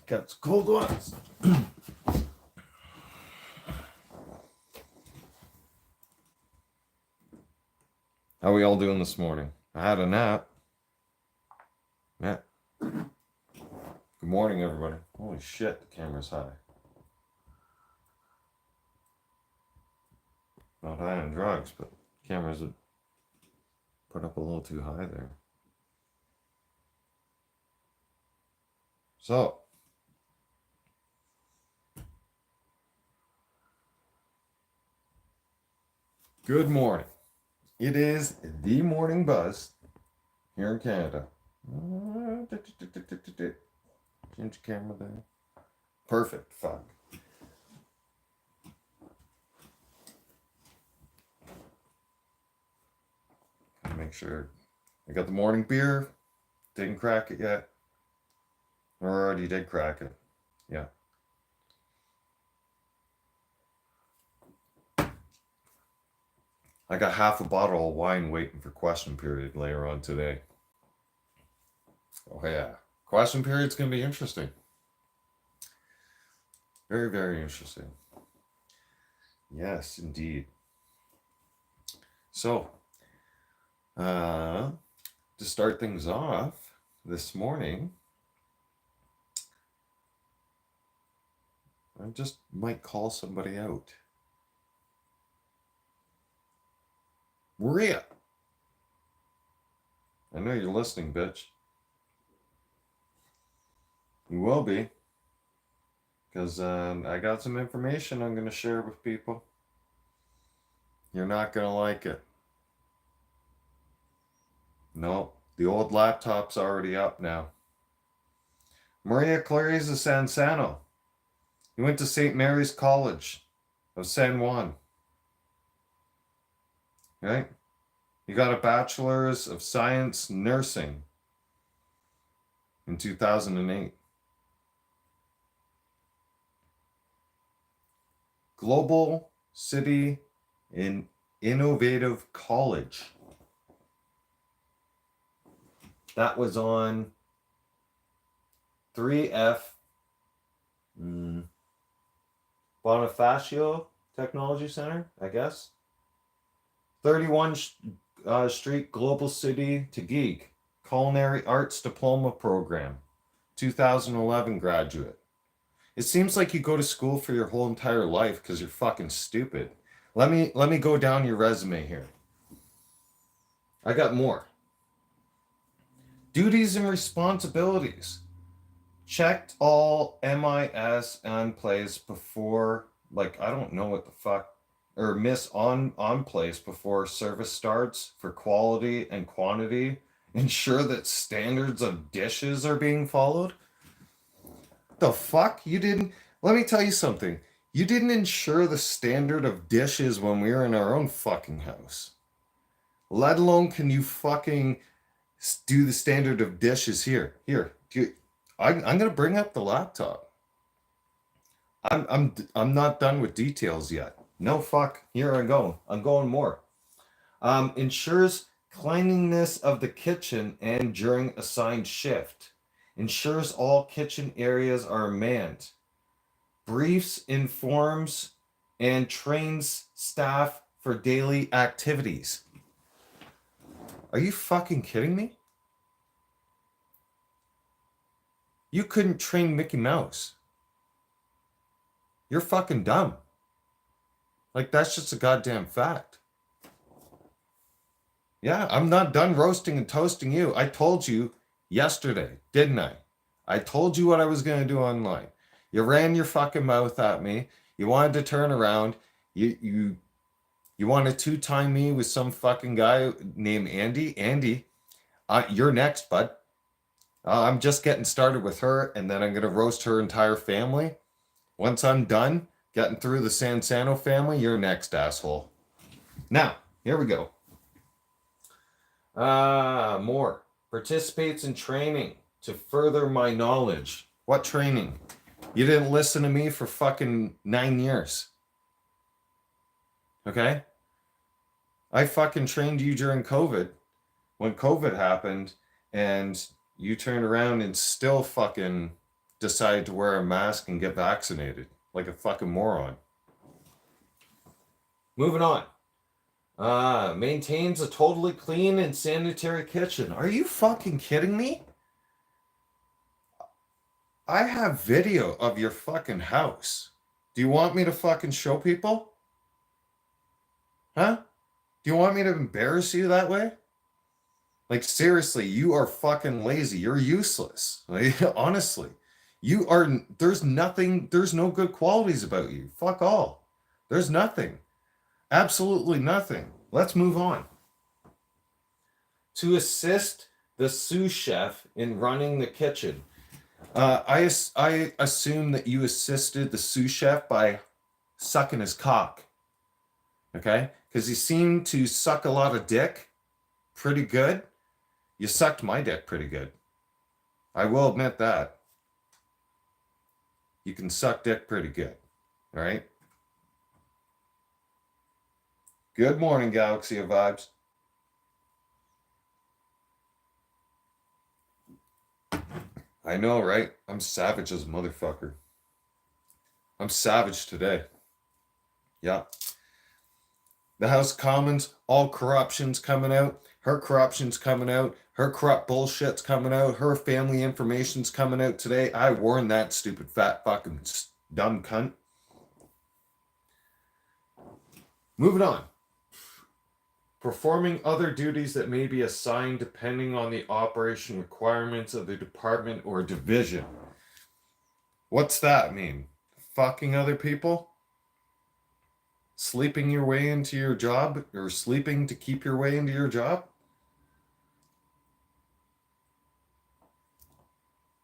Got some cold ones. How are we all doing this morning? I had a nap. Yeah. Good morning, everybody. Holy shit, the camera's high. Not high on drugs, but cameras are put up a little too high there. So, good morning. It is the morning buzz here in Canada. Change the camera there. Perfect. Fuck. Make sure I got the morning beer. Didn't crack it yet. Or already did crack it. Yeah. I got half a bottle of wine waiting for question period later on today. Oh yeah. Question period's gonna be interesting. Very, very interesting. Yes, indeed. So, to start things off this morning, I just might call somebody out. Maria! I know you're listening, bitch. You will be. Because I got some information I'm going to share with people. You're not going to like it. No, the old laptop's already up now. Maria Clarice of Sansano. You went to St. Mary's College of San Juan. Right? You got a Bachelor's of Science Nursing in 2008. Global City in Innovative College. That was on 3F Bonifacio Technology Center, I guess. 31 Street, Global City, Taguig. Culinary Arts Diploma Program. 2011 graduate. It seems like you go to school for your whole entire life because you're fucking stupid. Let me go down your resume here. I got more. Duties and responsibilities. Checked all MIS and plays before, like, I don't know what the fuck, or miss on place before service starts for quality and quantity. Ensure that standards of dishes are being followed. The fuck? You didn't, let me tell you something. You didn't ensure the standard of dishes when we were in our own fucking house. Let alone can you fucking do the standard of dishes here. Here, I'm gonna bring up the laptop. I'm not done with details yet. No, fuck. Here I go. I'm going more. Ensures cleanliness of the kitchen and during assigned shift. Ensures all kitchen areas are manned. Briefs, informs, and trains staff for daily activities. Are you fucking kidding me? You couldn't train Mickey Mouse. You're fucking dumb. Like, that's just a goddamn fact. Yeah, I'm not done roasting and toasting you. I told you yesterday, didn't I? I told you what I was going to do online. You ran your fucking mouth at me. You wanted to turn around. You wanted to two-time me with some fucking guy named Andy. Andy, you're next, bud. I'm just getting started with her, and then I'm going to roast her entire family. Once I'm done getting through the Sansano family, you're next, asshole. Now, here we go. More. Participates in training to further my knowledge. What training? You didn't listen to me for fucking 9 years. Okay? I fucking trained you during COVID. When COVID happened, and you turned around and still fucking decided to wear a mask and get vaccinated like a fucking moron. Moving on. Maintains a totally clean and sanitary kitchen. Are you fucking kidding me? I have video of your fucking house. Do you want me to fucking show people? Huh? Do you want me to embarrass you that way? Like, seriously, you are fucking lazy. You're useless. Like, honestly, you are, there's nothing, there's no good qualities about you. Fuck all. There's nothing. Absolutely nothing. Let's move on. To assist the sous chef in running the kitchen. I assume that you assisted the sous chef by sucking his cock. Okay? Because he seemed to suck a lot of dick pretty good. You sucked my dick pretty good. I will admit that. You can suck dick pretty good. All right? Good morning, Galaxy of Vibes. I know, right? I'm savage as a motherfucker. I'm savage today. Yeah. The House of Commons, all corruption's coming out. Her corruption's coming out. Her corrupt bullshit's coming out. Her family information's coming out today. I warned that stupid fat fucking dumb cunt. Moving on. Performing other duties that may be assigned depending on the operation requirements of the department or division. What's that mean? Fucking other people? Sleeping your way into your job? Or sleeping to keep your way into your job?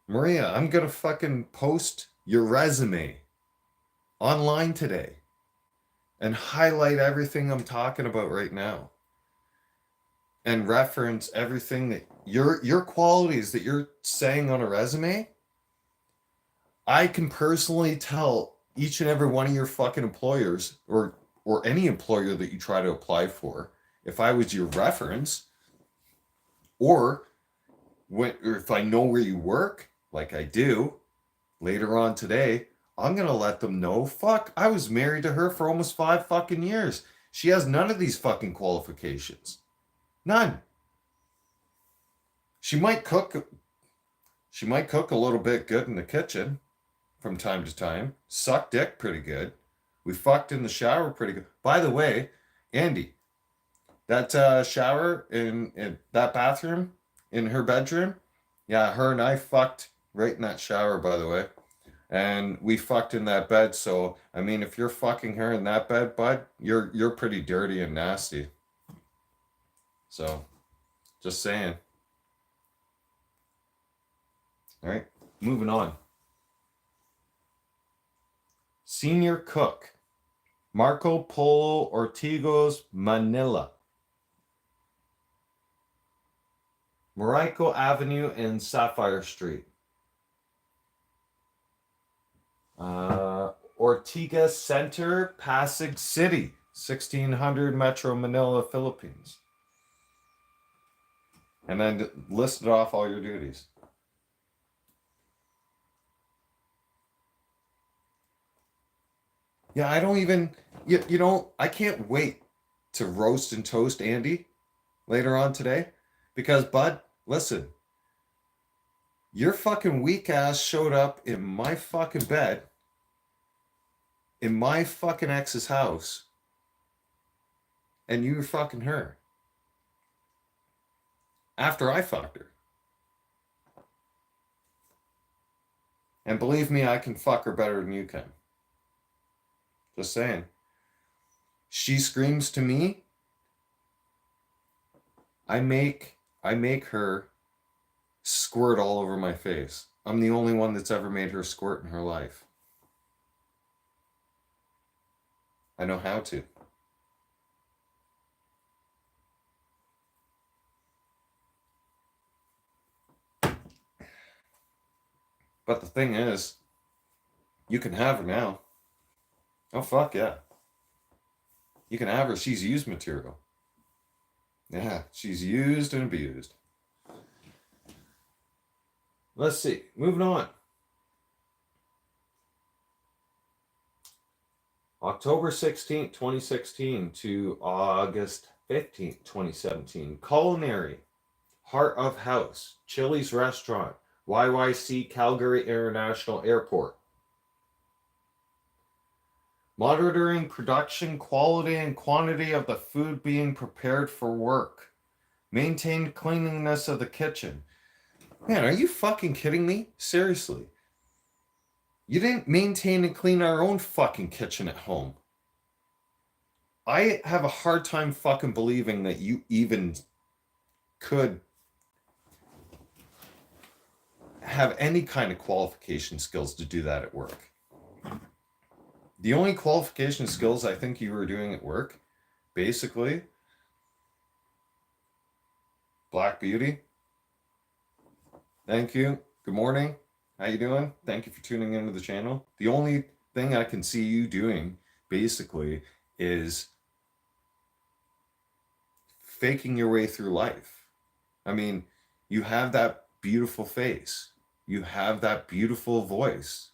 Maria, I'm gonna fucking post your resume online today and highlight everything I'm talking about right now. And reference everything that your qualities that you're saying on a resume. I can personally tell each and every one of your fucking employers or any employer that you try to apply for, if I was your reference, or if I know where you work, like I do, later on today, I'm gonna let them know, fuck, I was married to her for almost 5 fucking years. She has none of these fucking qualifications. None. She might cook a little bit good in the kitchen from time to time. Suck dick pretty good. We fucked in the shower pretty good. By the way, Andy, that shower in that bathroom in her bedroom, yeah, her and I fucked right in that shower, by the way. And we fucked in that bed. So, I mean, if you're fucking her in that bed, bud, you're pretty dirty and nasty. So, just saying. All right, moving on. Senior cook, Marco Polo Ortigo's Manila. Morocco Avenue and Sapphire Street. Ortiga Center, Pasig City, 1600 Metro Manila, Philippines. And then listed off all your duties. Yeah, I don't even, you know, I can't wait to roast and toast Andy later on today because, bud, listen, your fucking weak ass showed up in my fucking bed, in my fucking ex's house, and you were fucking her after I fucked her. And believe me, I can fuck her better than you can. Just saying. She screams to me. I make her squirt all over my face. I'm the only one that's ever made her squirt in her life. I know how to. But the thing is, you can have her now. Oh, fuck yeah. You can have her. She's used material. Yeah, she's used and abused. Let's see. Moving on. October 16th, 2016 to August 15th, 2017. Culinary, Heart of House, Chili's Restaurant, YYC Calgary International Airport. Monitoring production, quality, and quantity of the food being prepared for work. Maintain cleanliness of the kitchen. Man, are you fucking kidding me? Seriously. You didn't maintain and clean our own fucking kitchen at home. I have a hard time fucking believing that you even could have any kind of qualification skills to do that at work. The only qualification skills I think you were doing at work, basically, Black Beauty. Thank you. Good morning. How you doing? Thank you for tuning into the channel. The only thing I can see you doing, basically, is faking your way through life. I mean, you have that beautiful face. You have that beautiful voice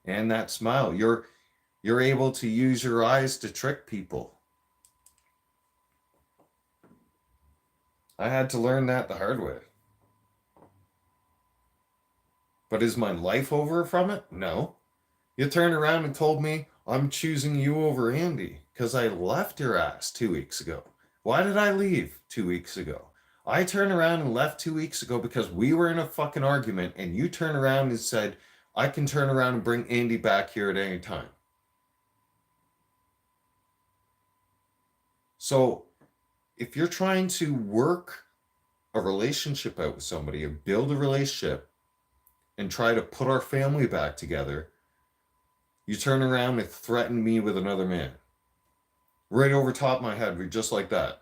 and that smile. You're able to use your eyes to trick people. I had to learn that the hard way. But is my life over from it? No. You turned around and told me I'm choosing you over Andy because I left your ass 2 weeks ago. Why did I leave 2 weeks ago? I turned around and left 2 weeks ago because we were in a fucking argument and you turned around and said, I can turn around and bring Andy back here at any time. So if you're trying to work a relationship out with somebody and build a relationship and try to put our family back together, you turn around and threaten me with another man. Right over top of my head, just like that.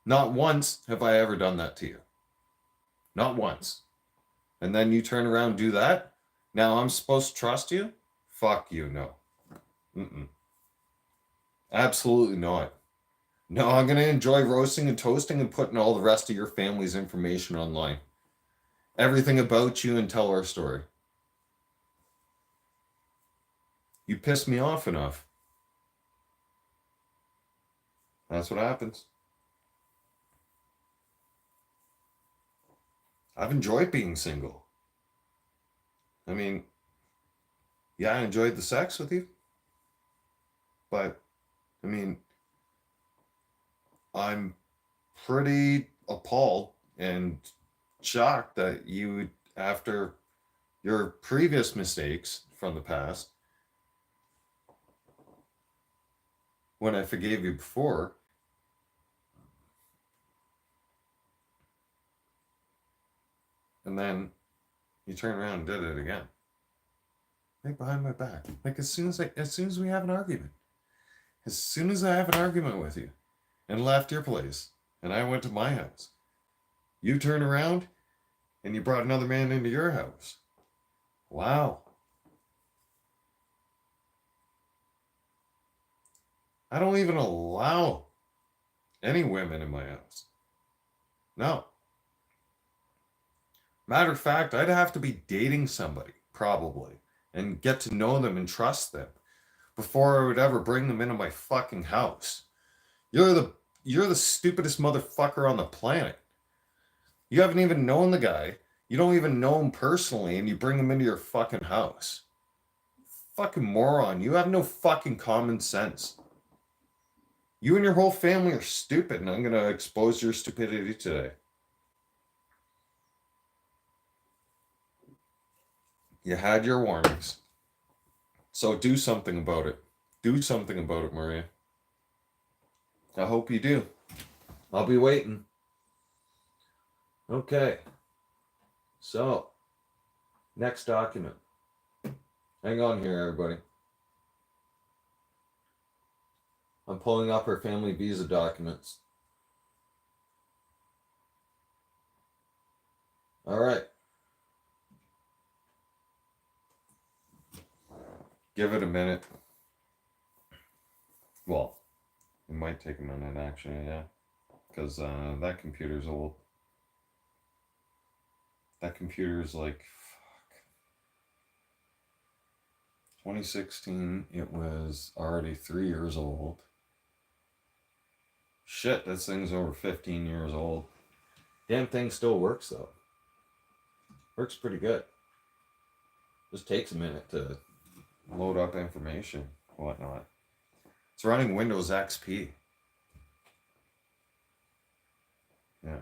Not once have I ever done that to you. Not once. And then you turn around and do that? Now I'm supposed to trust you? Fuck you, no. Absolutely not. No, I'm going to enjoy roasting and toasting and putting all the rest of your family's information online. Everything about you and tell our story. You piss me off enough. That's what happens. I've enjoyed being single. I mean, yeah, I enjoyed the sex with you. But, I mean, I'm pretty appalled and shocked that you, after your previous mistakes from the past, when I forgave you before, and then you turn around and did it again. Right behind my back. Like as soon as we have an argument. As soon as I have an argument with you and left your place and I went to my house, you turn around and you brought another man into your house. Wow. I don't even allow any women in my house. No. Matter of fact, I'd have to be dating somebody, probably, and get to know them and trust them before I would ever bring them into my fucking house. You're the stupidest motherfucker on the planet. You haven't even known the guy. You don't even know him personally, and you bring him into your fucking house. Fucking moron. You have no fucking common sense. You and your whole family are stupid, and I'm going to expose your stupidity today. You had your warnings. So do something about it. Do something about it, Maria. I hope you do. I'll be waiting. Okay. So, next document. Hang on here, everybody. I'm pulling up her family visa documents. All right. Give it a minute. Well, it might take a minute, actually, yeah. Because that computer's old. That computer's like, fuck. 2016, it was already 3 years old. Shit, this thing's over 15 years old. Damn thing still works though. Works pretty good. Just takes a minute to load up information, whatnot. It's running Windows XP. Yeah.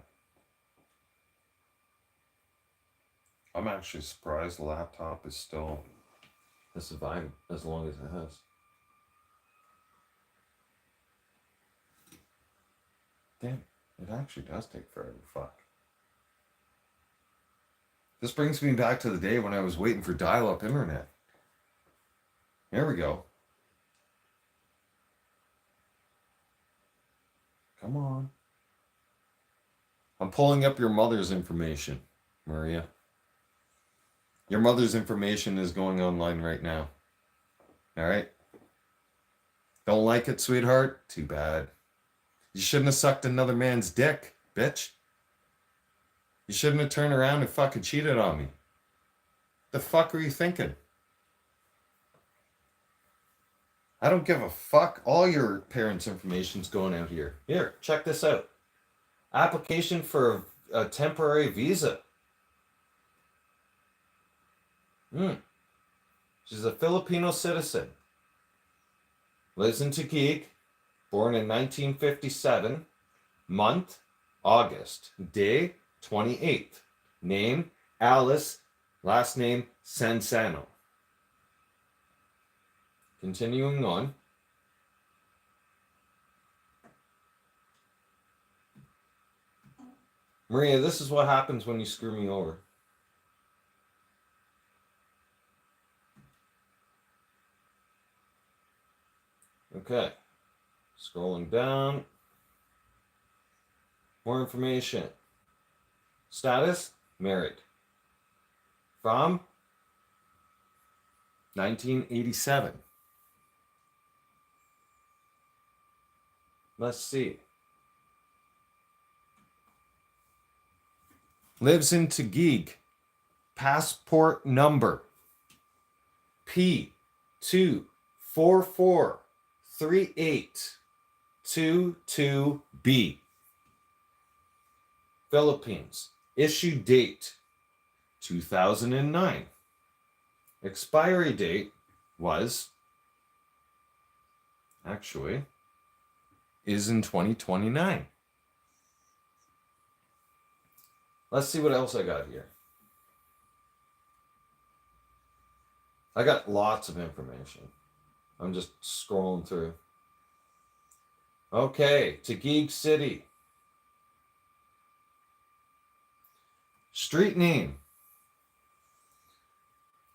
I'm actually surprised the laptop is still surviving as long as it has. Damn, it actually does take forever. Fuck. This brings me back to the day when I was waiting for dial-up internet. Here we go. Come on. I'm pulling up your mother's information, Maria. Your mother's information is going online right now. All right? Don't like it, sweetheart? Too bad. You shouldn't have sucked another man's dick, bitch. You shouldn't have turned around and fucking cheated on me. The fuck were you thinking? I don't give a fuck. All your parents' information's going out here. Here, check this out. Application for a temporary visa. She's a Filipino citizen. Lives in Taguig. Born in 1957. Month, August. Day, 28th. Name, Alice. Last name, Sansano. Continuing on. Maria, this is what happens when you screw me over. Okay. Scrolling down. More information. Status, married. From 1987. Let's see. Lives in Taguig. Passport number P2443822B. Philippines. Issue date 2009. Expiry date was is in 2029. Let's see what else I got here. I got lots of information. I'm just scrolling through. Okay, Taguig City. Street name.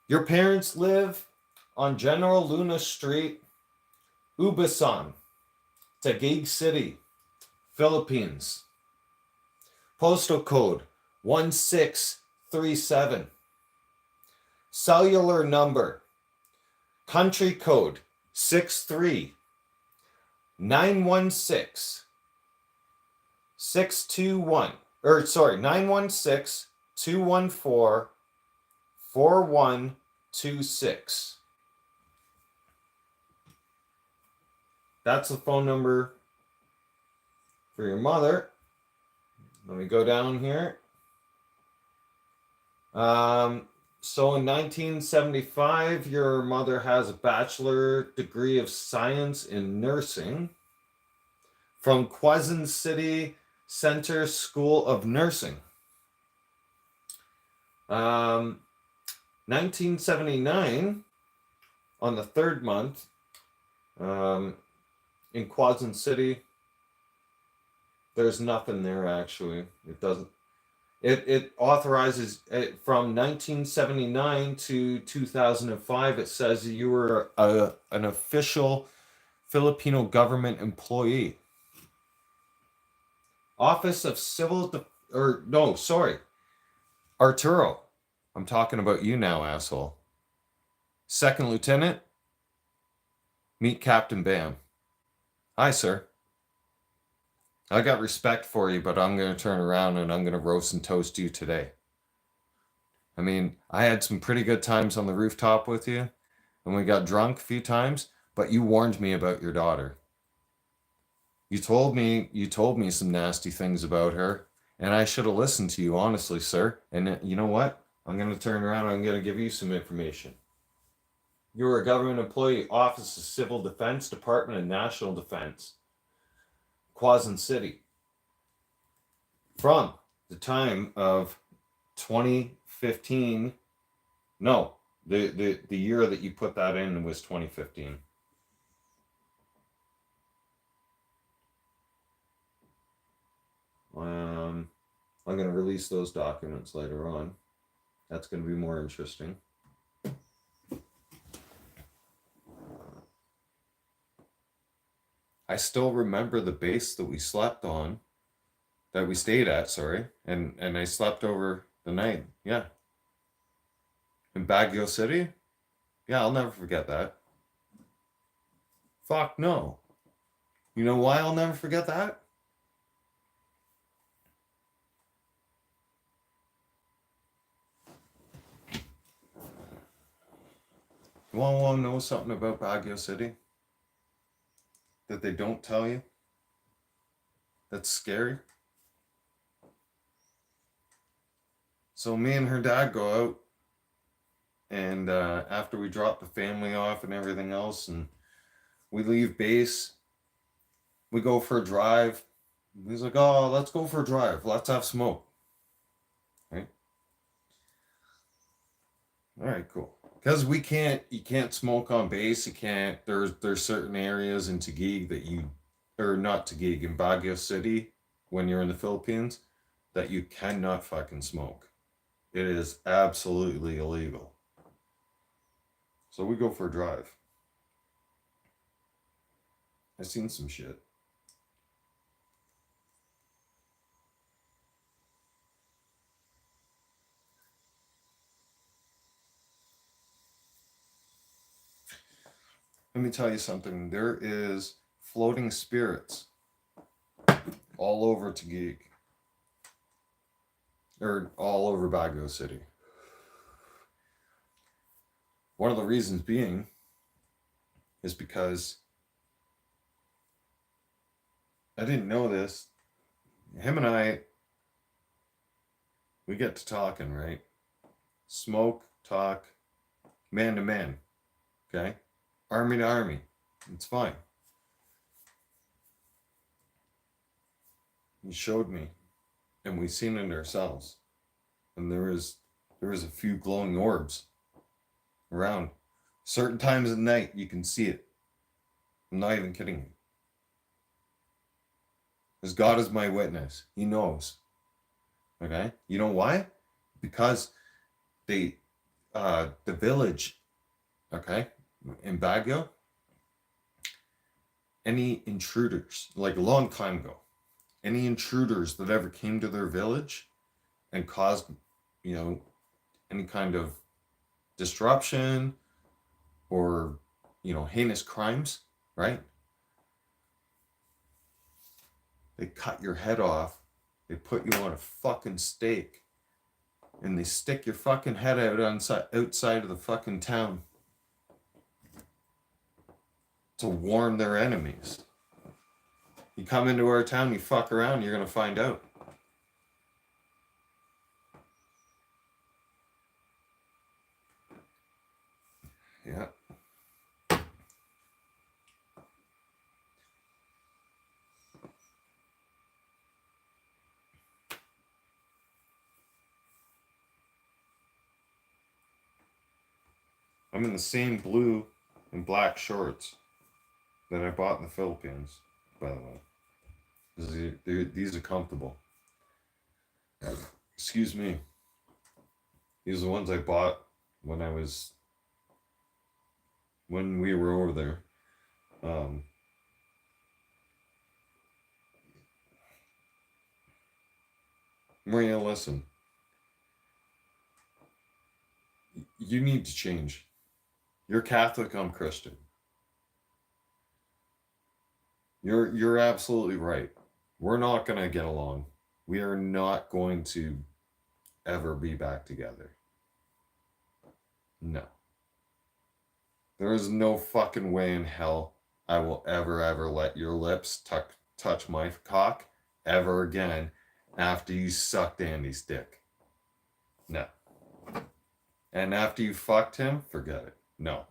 Your parents live on General Luna Street, Ubasan, Taguig City, Philippines. Postal code 1637. Cellular number. Country code 63 916 621 916 214 4126. That's the phone number for your mother. Let me go down here. So in 1975, your mother has a bachelor degree of science in nursing from Quezon City Center School of Nursing. 1979, on the third month, in Quezon City, there's nothing there actually. It doesn't. It authorizes it from 1979 to 2005. It says you were an official Filipino government employee. Office of Civil Arturo. I'm talking about you now, asshole. Second Lieutenant. Meet Captain Bam. Hi, sir. I got respect for you, but I'm going to turn around and I'm going to roast and toast you today. I mean, I had some pretty good times on the rooftop with you, and and we got drunk a few times, but you warned me about your daughter. You told me some nasty things about her, and I should have listened to you, honestly, sir. And you know what? I'm going to turn around and I'm going to give you some information. You're a government employee, Office of Civil Defense, Department of National Defense, Quezon City. From the time of 2015, no, the year that you put that in was 2015. I'm going to release those documents later on. That's going to be more interesting. I still remember the base that we slept on, that we stayed at, sorry, and I slept over the night. Yeah. In Baguio City? Yeah, I'll never forget that. Fuck no. You know why I'll never forget that? You want to know something about Baguio City that they don't tell you? That's scary. So me and her dad go out, and after we drop the family off and everything else, and we leave base, we go for a drive. He's like, "Oh, let's go for a drive. Let's have smoke." Right? All right, cool. Because you can't smoke on base. You can't. There's certain areas in Taguig that you, or not Taguig, in Baguio City, when you're in the Philippines, that you cannot fucking smoke. It is absolutely illegal. So we go for a drive. I seen some shit. Let me tell you something. There is floating spirits all over Taguig, or all over Baguio City. One of the reasons being is because I didn't know this. Him and I, we get to talking, right? Smoke, talk, man to man, okay? Army to army. It's fine. He showed me, and we seen it ourselves. And there was a few glowing orbs around. Certain times of night, you can see it. I'm not even kidding you. Because God is my witness. He knows. Okay? You know why? Because the village, okay, in Baguio, any intruders, like a long time ago, any intruders that ever came to their village and caused, any kind of disruption or, heinous crimes, right? They cut your head off, they put you on a fucking stake, and they stick your fucking head out outside of the fucking town to warn their enemies. You come into our town, you fuck around, you're gonna find out. Yeah. I'm in the same blue and black shorts that I bought in the Philippines, by the way. These are comfortable. Excuse me. These are the ones I bought when we were over there. Maria, listen. You need to change. You're Catholic, I'm Christian. You're absolutely right. We're not gonna get along. We are not going to ever be back together. No. There is no fucking way in hell I will ever let your lips touch my cock ever again after you sucked Andy's dick. No. And after you fucked him, forget it. No.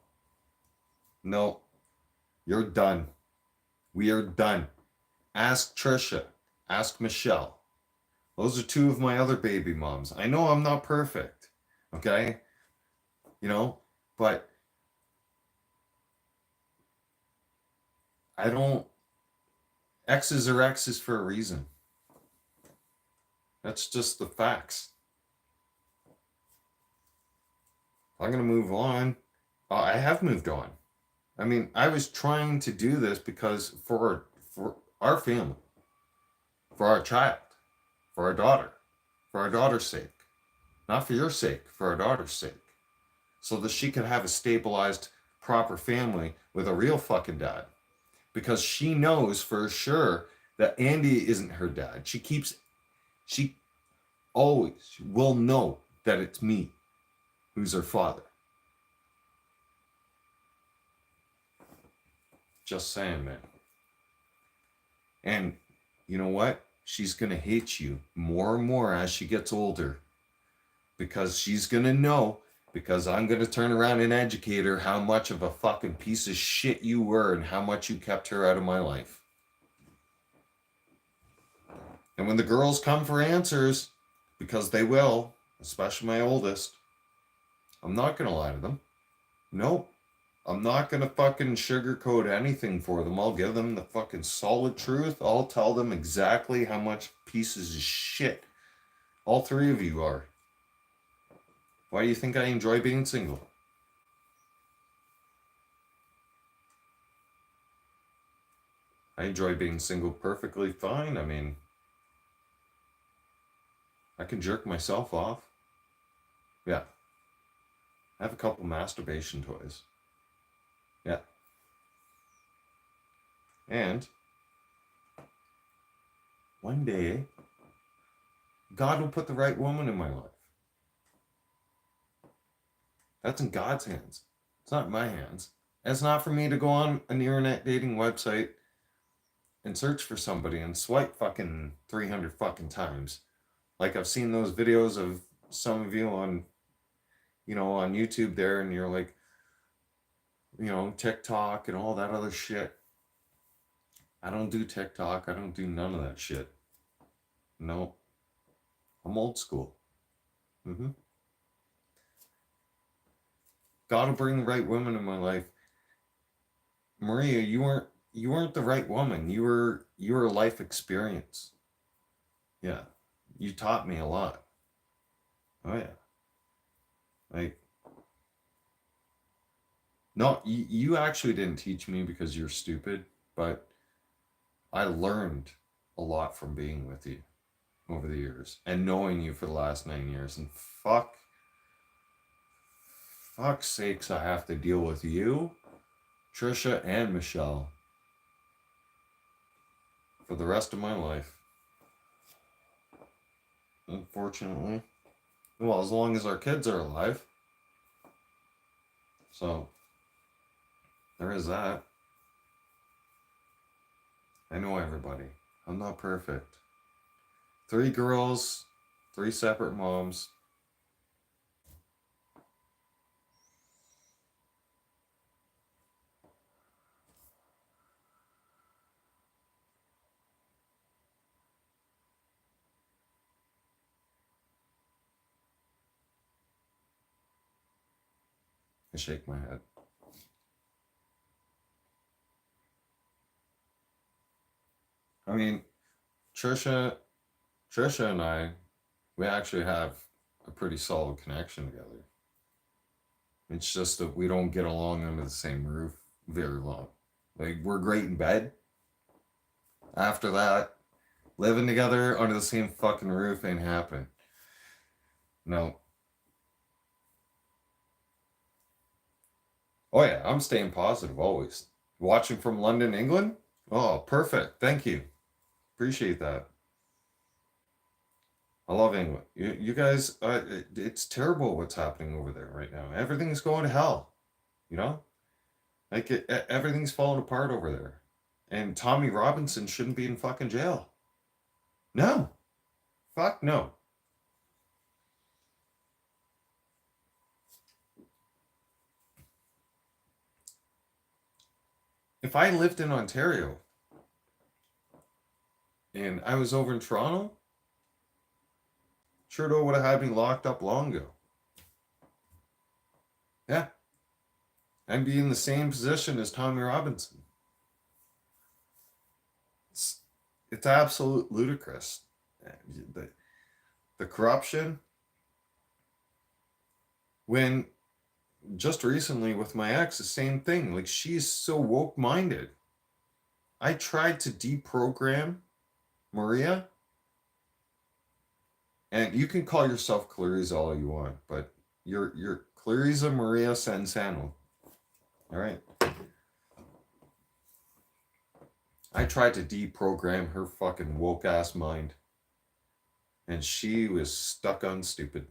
No. You're done. We are done. Ask Trisha. Ask Michelle. Those are two of my other baby moms. I know I'm not perfect. Okay? But I don't. X's are X's for a reason. That's just the facts. I'm going to move on. I have moved on. I mean, I was trying to do this because for our family, for our child, for our daughter's sake. Not for your sake, for our daughter's sake. So that she could have a stabilized, proper family with a real fucking dad. Because she knows for sure that Andy isn't her dad. She always will know that it's me who's her father. Just saying, man. And you know what? She's going to hate you more and more as she gets older. Because she's going to know, because I'm going to turn around and educate her how much of a fucking piece of shit you were and how much you kept her out of my life. And when the girls come for answers, because they will, especially my oldest, I'm not going to lie to them. Nope. I'm not going to fucking sugarcoat anything for them. I'll give them the fucking solid truth. I'll tell them exactly how much pieces of shit all three of you are. Why do you think I enjoy being single? I enjoy being single perfectly fine. I mean, I can jerk myself off. Yeah. I have a couple masturbation toys. Yeah. And one day, God will put the right woman in my life. That's in God's hands. It's not in my hands. And it's not for me to go on an internet dating website and search for somebody and swipe fucking 300 fucking times. Like I've seen those videos of some of you on, on YouTube there, and you're like, TikTok and all that other shit. I don't do TikTok. I don't do none of that shit. No. I'm old school. God will bring the right woman in my life. Maria, you weren't the right woman. You were a life experience. Yeah. You taught me a lot. Oh yeah. Like, no, you actually didn't teach me because you're stupid, but I learned a lot from being with you over the years and knowing you for the last 9 years. And fuck's sakes, I have to deal with you, Trisha, and Michelle for the rest of my life. Unfortunately. Well, as long as our kids are alive. So, there is that. I know everybody. I'm not perfect. 3 girls, 3 separate moms. I shake my head. I mean, Trisha and I, we actually have a pretty solid connection together. It's just that we don't get along under the same roof very long. Like, we're great in bed. After that, living together under the same fucking roof ain't happening. No. Oh yeah, I'm staying positive always. Watching from London, England? Oh, perfect. Thank you. Appreciate that. I love England. You guys, it's terrible what's happening over there right now. Everything's going to hell, you know? Like everything's falling apart over there. And Tommy Robinson shouldn't be in fucking jail. No. Fuck no. If I lived in Ontario and I was over in Toronto, Trudeau would have had me locked up long ago. Yeah. I'd be in the same position as Tommy Robinson. It's absolute ludicrous. The corruption. When just recently with my ex, the same thing. Like, she's so woke minded. I tried to deprogram Maria, and you can call yourself Clarice all you want, but you're Clarissa Maria Sansano. All right. I tried to deprogram her fucking woke ass mind, and she was stuck on stupid.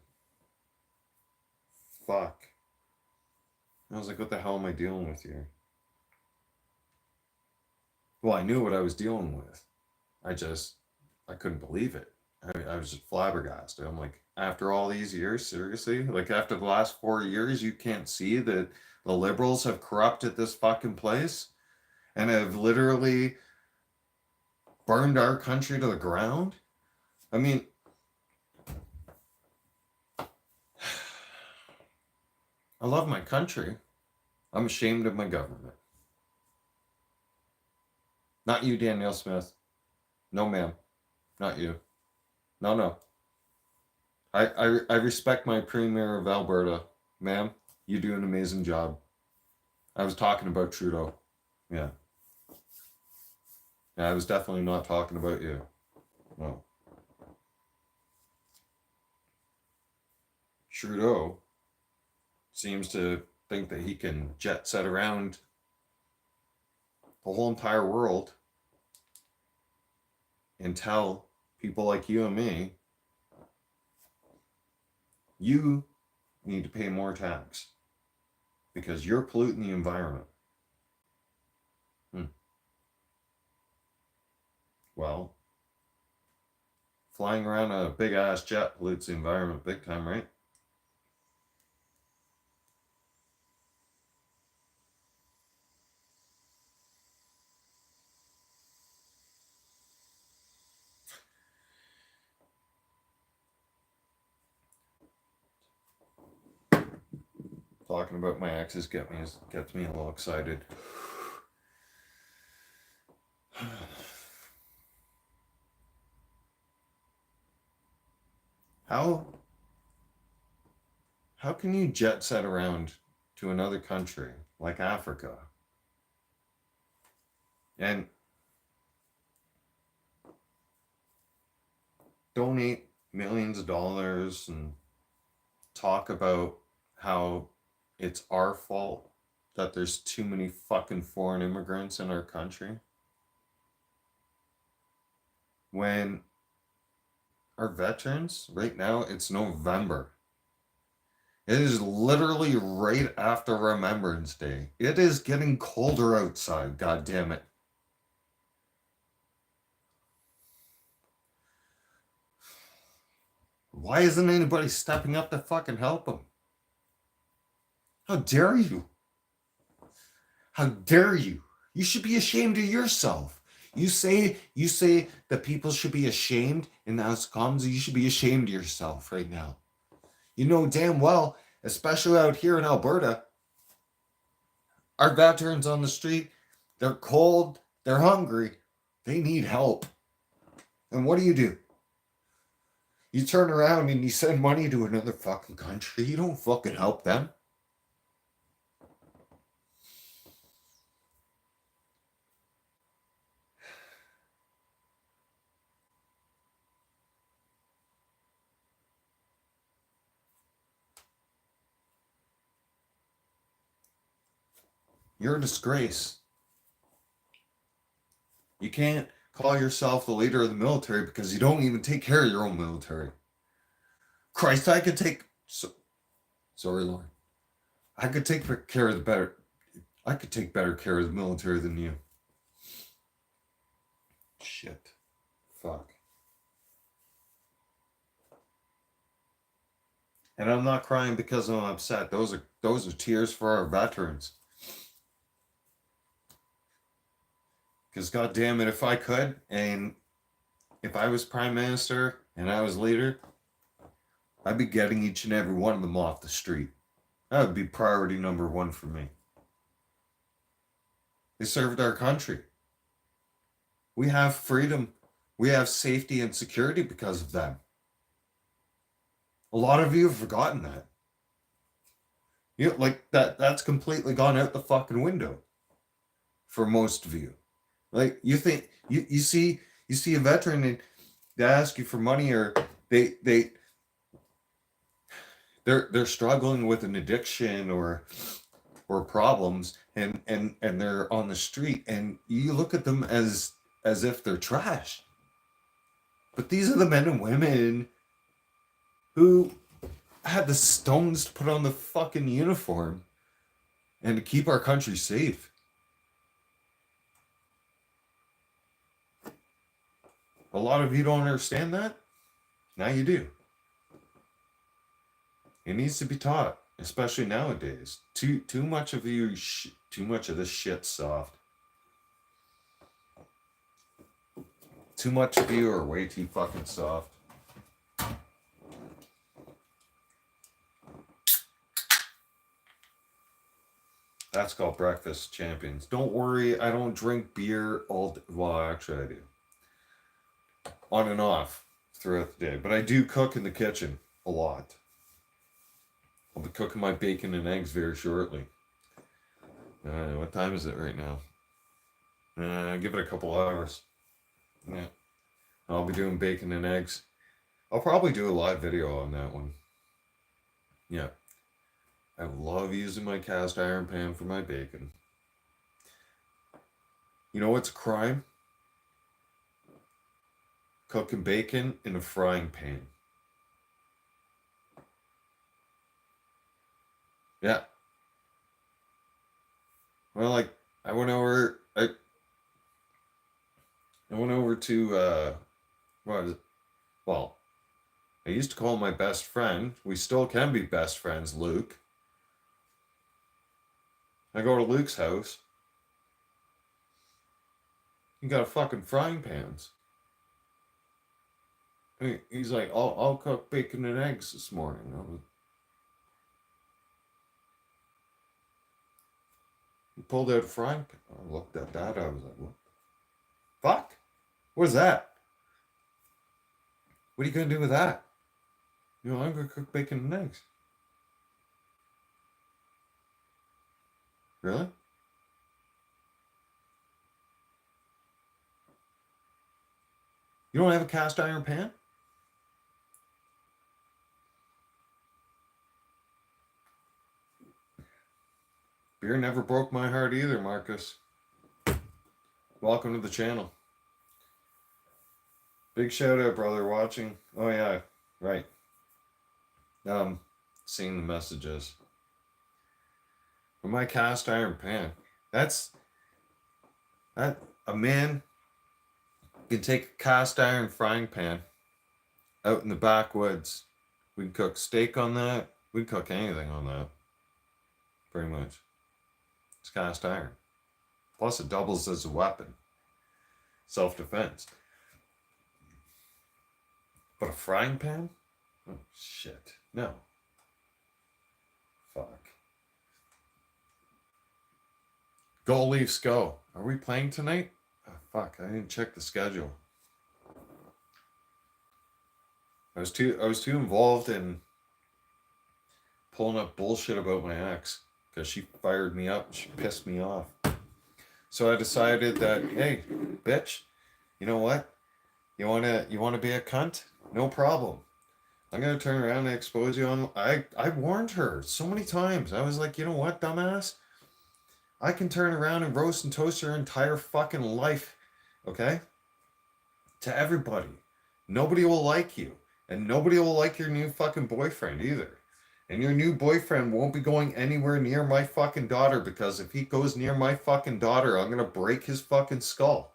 Fuck. I was like, what the hell am I dealing with here? Well, I knew what I was dealing with. I couldn't believe it. I was just flabbergasted. I'm like, after all these years, seriously? Like, after the last 4 years, you can't see that the liberals have corrupted this fucking place and have literally burned our country to the ground? I mean, I love my country. I'm ashamed of my government. Not you, Danielle Smith. No, ma'am. Not you. No. I respect my Premier of Alberta. Ma'am, you do an amazing job. I was talking about Trudeau. Yeah. I was definitely not talking about you. No. Trudeau seems to think that he can jet set around the whole entire world and tell people like you and me, you need to pay more tax because you're polluting the environment. Well, flying around a big ass jet pollutes the environment big time, right? Talking about my exes gets me a little excited. How can you jet set around to another country like Africa and donate millions of dollars and talk about how it's our fault that there's too many fucking foreign immigrants in our country, when our veterans, right now, it's November. It is literally right after Remembrance Day. It is getting colder outside, god damn it. Why isn't anybody stepping up to fucking help them? How dare you? How dare you? You should be ashamed of yourself. You say that people should be ashamed in the House of Commons. You should be ashamed of yourself right now. You know damn well, especially out here in Alberta, our veterans on the street, they're cold, they're hungry, they need help. And what do? You turn around and you send money to another fucking country. You don't fucking help them. You're a disgrace. You can't call yourself the leader of the military because you don't even take care of your own military. Christ, sorry, Lauren. I could take care of I could take better care of the military than you. Shit. Fuck. And I'm not crying because I'm upset. Those are tears for our veterans. Because goddamn it, if I could, and if I was prime minister and I was leader, I'd be getting each and every one of them off the street. That would be priority number one for me. They served our country. We have freedom. We have safety and security because of them. A lot of you have forgotten that. You know, like that's completely gone out the fucking window for most of you. Like you think you see a veteran and they ask you for money, or they're struggling with an addiction or problems, and they're on the street, and you look at them as if they're trash. But these are the men and women who had the stones to put on the fucking uniform and to keep our country safe. A lot of you don't understand that. Now you do. It needs to be taught, especially nowadays. Too much of you, too much of this shit soft. Too much of you are way too fucking soft. That's called Breakfast Champions. Don't worry, I don't drink beer well, actually I do. On and off throughout the day. But I do cook in the kitchen a lot. I'll be cooking my bacon and eggs very shortly. What time is it right now? Give it a couple hours. Yeah. I'll be doing bacon and eggs. I'll probably do a live video on that one. Yeah. I love using my cast iron pan for my bacon. You know what's a crime? Cooking bacon in a frying pan. Yeah. Well, like, I went over to what is it? Well, I used to call him my best friend. We still can be best friends, Luke. I go to Luke's house. He got a fucking frying pans. He's like, I'll cook bacon and eggs this morning. He pulled out a frying pan. I looked at that. I was like, what? Fuck? What is that? What are you going to do with that? You know, I'm going to cook bacon and eggs. Really? You don't have a cast iron pan? Beer never broke my heart either, Marcus. Welcome to the channel. Big shout out, brother, watching. Oh yeah, right. Seeing the messages. But my cast iron pan, that a man can take a cast iron frying pan out in the backwoods. We can cook steak on that. We can cook anything on that. Pretty much. It's cast iron. Plus it doubles as a weapon. Self-defense. But a frying pan? Oh, shit. No. Fuck. Go Leafs go. Are we playing tonight? Oh, fuck, I didn't check the schedule. I was too involved in pulling up bullshit about my ex because she fired me up and she pissed me off. So I decided that, hey, bitch, you know what? You wanna be a cunt? No problem. I'm gonna turn around and expose you on. I warned her so many times. I was like, you know what, dumbass? I can turn around and roast and toast your entire fucking life, okay? To everybody. Nobody will like you. And nobody will like your new fucking boyfriend either. And your new boyfriend won't be going anywhere near my fucking daughter, because if he goes near my fucking daughter, I'm gonna break his fucking skull.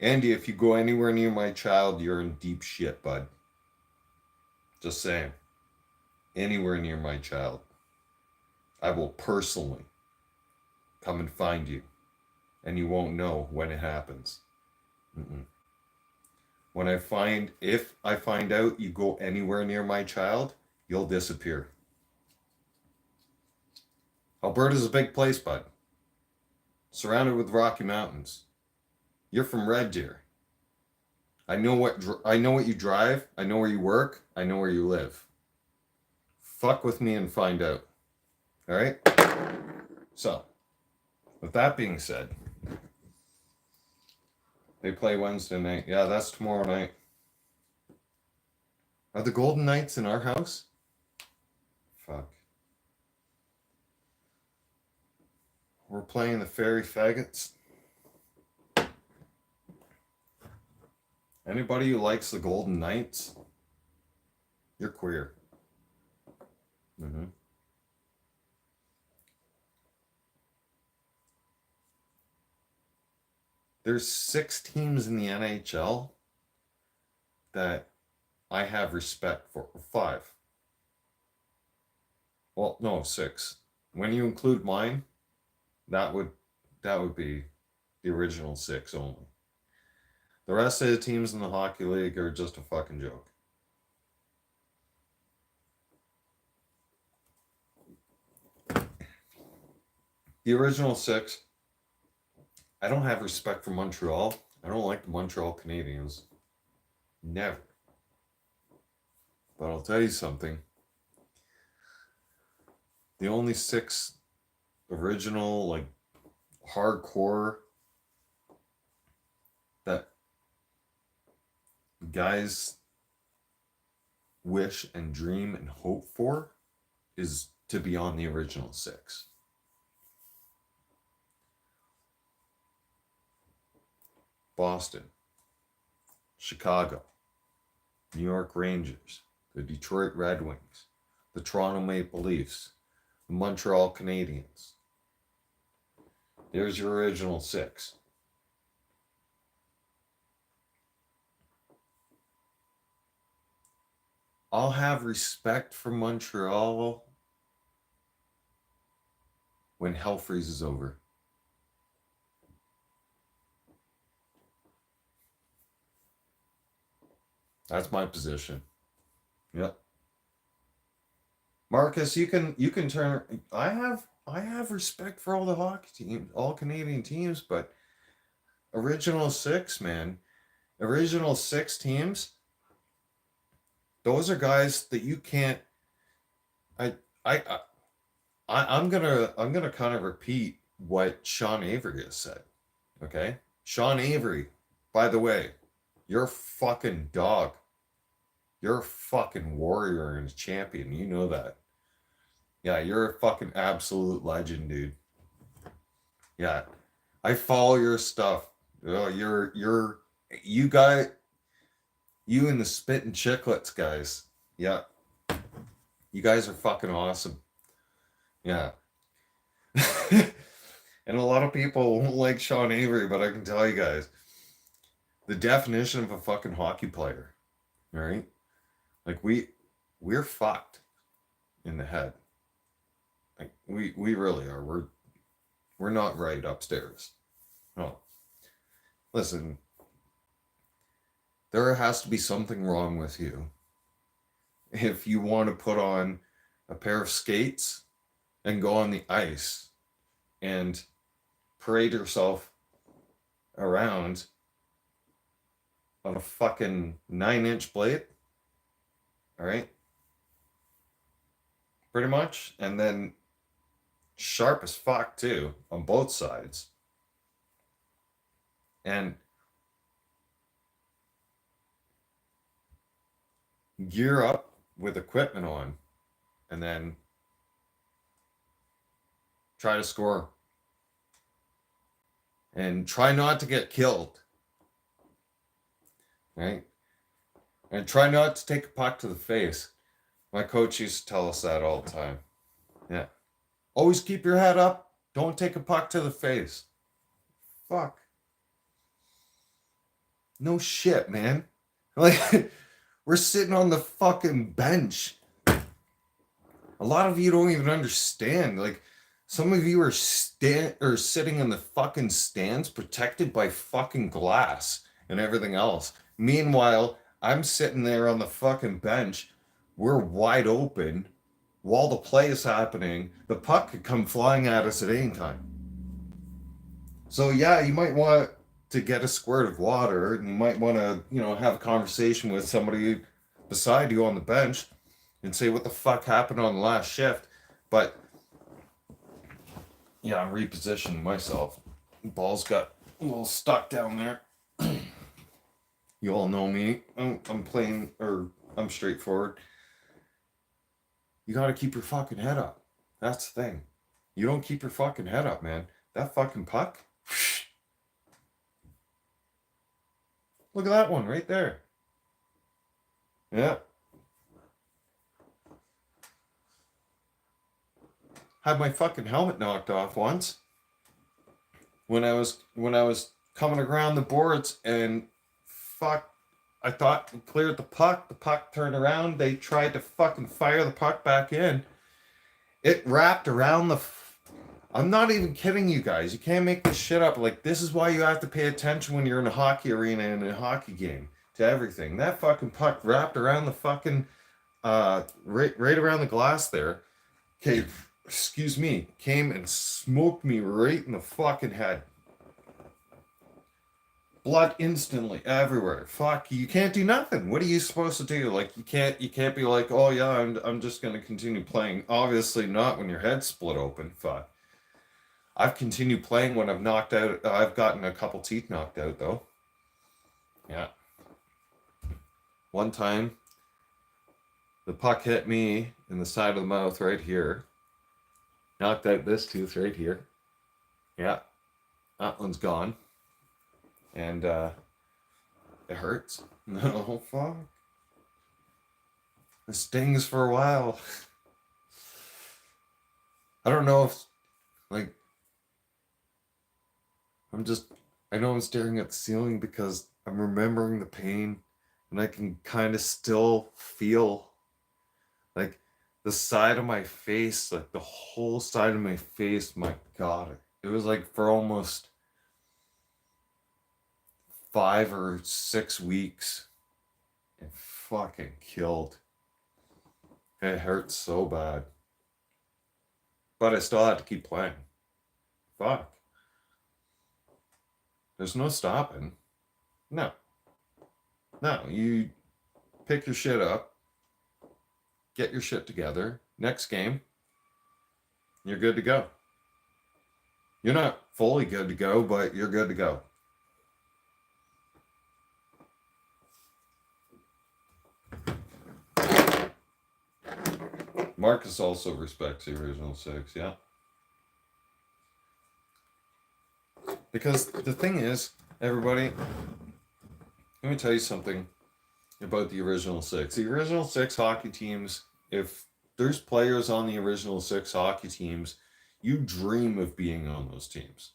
Andy, if you go anywhere near my child, you're in deep shit, bud. Just saying. Anywhere near my child, I will personally come and find you, and you won't know when it happens. Mm-mm. If I find out you go anywhere near my child, you'll disappear. Alberta's a big place, bud. Surrounded with Rocky Mountains. You're from Red Deer. I know what you drive. I know where you work. I know where you live. Fuck with me and find out. All right? So, with that being said, they play Wednesday night. Yeah, that's tomorrow night. Are the Golden Knights in our house? Fuck. We're playing the Fairy Faggots. Anybody who likes the Golden Knights, you're queer. Mm-hmm. There's 6 teams in the NHL that I have respect for. 5. Well, no, 6. When you include mine, that would be the original 6 only. The rest of the teams in the hockey league are just a fucking joke. The original 6. I don't have respect for Montreal. I don't like the Montreal Canadiens. Never. But I'll tell you something. The only 6 original, like, hardcore that guys wish and dream and hope for is to be on the original 6. Boston, Chicago, New York Rangers, the Detroit Red Wings, the Toronto Maple Leafs, the Montreal Canadiens. There's your original 6. I'll have respect for Montreal when hell freezes over. That's my position. Yep. Marcus, you can turn. I have respect for all the hockey teams, all Canadian teams, but original 6, man, original 6 teams. Those are guys that you can't. I I, I'm gonna kind of repeat what Sean Avery has said. Okay, Sean Avery. By the way, you're a fucking dog. You're a fucking warrior and a champion. You know that. Yeah, you're a fucking absolute legend, dude. Yeah, I follow your stuff. Oh, you guys, you and the Spit and Chicklets guys. Yeah, you guys are fucking awesome. Yeah. And a lot of people won't like Sean Avery, but I can tell you guys, the definition of a fucking hockey player, right? Like we're fucked in the head. Like we really are. We're not right upstairs. No. Listen, there has to be something wrong with you if you want to put on a pair of skates and go on the ice and parade yourself around on a fucking 9-inch blade. All right. Pretty much. And then sharp as fuck too on both sides. And gear up with equipment on and then try to score. and try not to get killed, right? And try not to take a puck to the face. My coach used to tell us that all the time. Yeah. Always keep your head up. Don't take a puck to the face. Fuck. No shit, man. Like, we're sitting on the fucking bench. A lot of you don't even understand. Like, some of you are sitting in the fucking stands protected by fucking glass and everything else. Meanwhile, I'm sitting there on the fucking bench. We're wide open while the play is happening. The puck could come flying at us at any time. So yeah, you might want to get a squirt of water, and you might want to, have a conversation with somebody beside you on the bench and say what the fuck happened on the last shift. But yeah, I'm repositioning myself. Ball's got a little stuck down there. You all know me. I'm playing, or I'm straightforward. You gotta keep your fucking head up. That's the thing. You don't keep your fucking head up, man. That fucking puck. Look at that one right there. Yeah. Had my fucking helmet knocked off once when I was coming around the boards, and fuck, I thought I cleared the puck turned around, they tried to fucking fire the puck back in. It wrapped around I'm not even kidding you guys. You can't make this shit up. Like, this is why you have to pay attention when you're in a hockey arena and in a hockey game to everything. That fucking puck wrapped around the fucking right around the glass there. Okay, excuse me, came and smoked me right in the fucking head. Blood instantly everywhere. Fuck, you can't do nothing. What are you supposed to do? Like, you can't be like, oh yeah, I'm just gonna continue playing. Obviously not when your head's split open. Fuck. I've continued playing when I've knocked out. I've gotten a couple teeth knocked out though. Yeah. One time, the puck hit me in the side of the mouth right here. Knocked out this tooth right here. Yeah. That one's gone. And it hurts. Oh fuck. It stings for a while. I don't know if, like, I know I'm staring at the ceiling because I'm remembering the pain, and I can kind of still feel, like, the side of my face, like the whole side of my face. My God, it was like for almost 5 or 6 weeks. It fucking killed. It hurt so bad. But I still had to keep playing. Fuck. There's no stopping. No. No, you pick your shit up, get your shit together. Next game, you're good to go. You're not fully good to go, but you're good to go. Marcus also respects the original 6, yeah. Because the thing is, everybody, let me tell you something about the original 6. The original 6 hockey teams, if there's players on the original 6 hockey teams, you dream of being on those teams.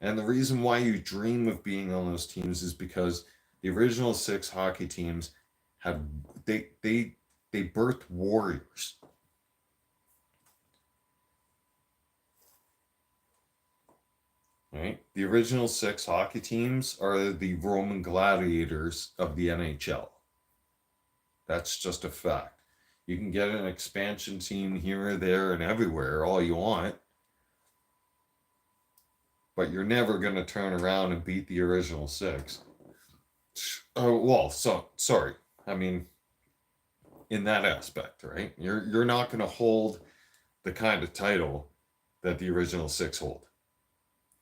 And the reason why you dream of being on those teams is because the original 6 hockey teams had they birthed warriors. Right? The original 6 hockey teams are the Roman gladiators of the NHL. That's just a fact. You can get an expansion team here or there and everywhere all you want, but you're never going to turn around and beat the original 6. Oh, well, sorry. I mean, in that aspect, right? You're not going to hold the kind of title that the original 6 hold.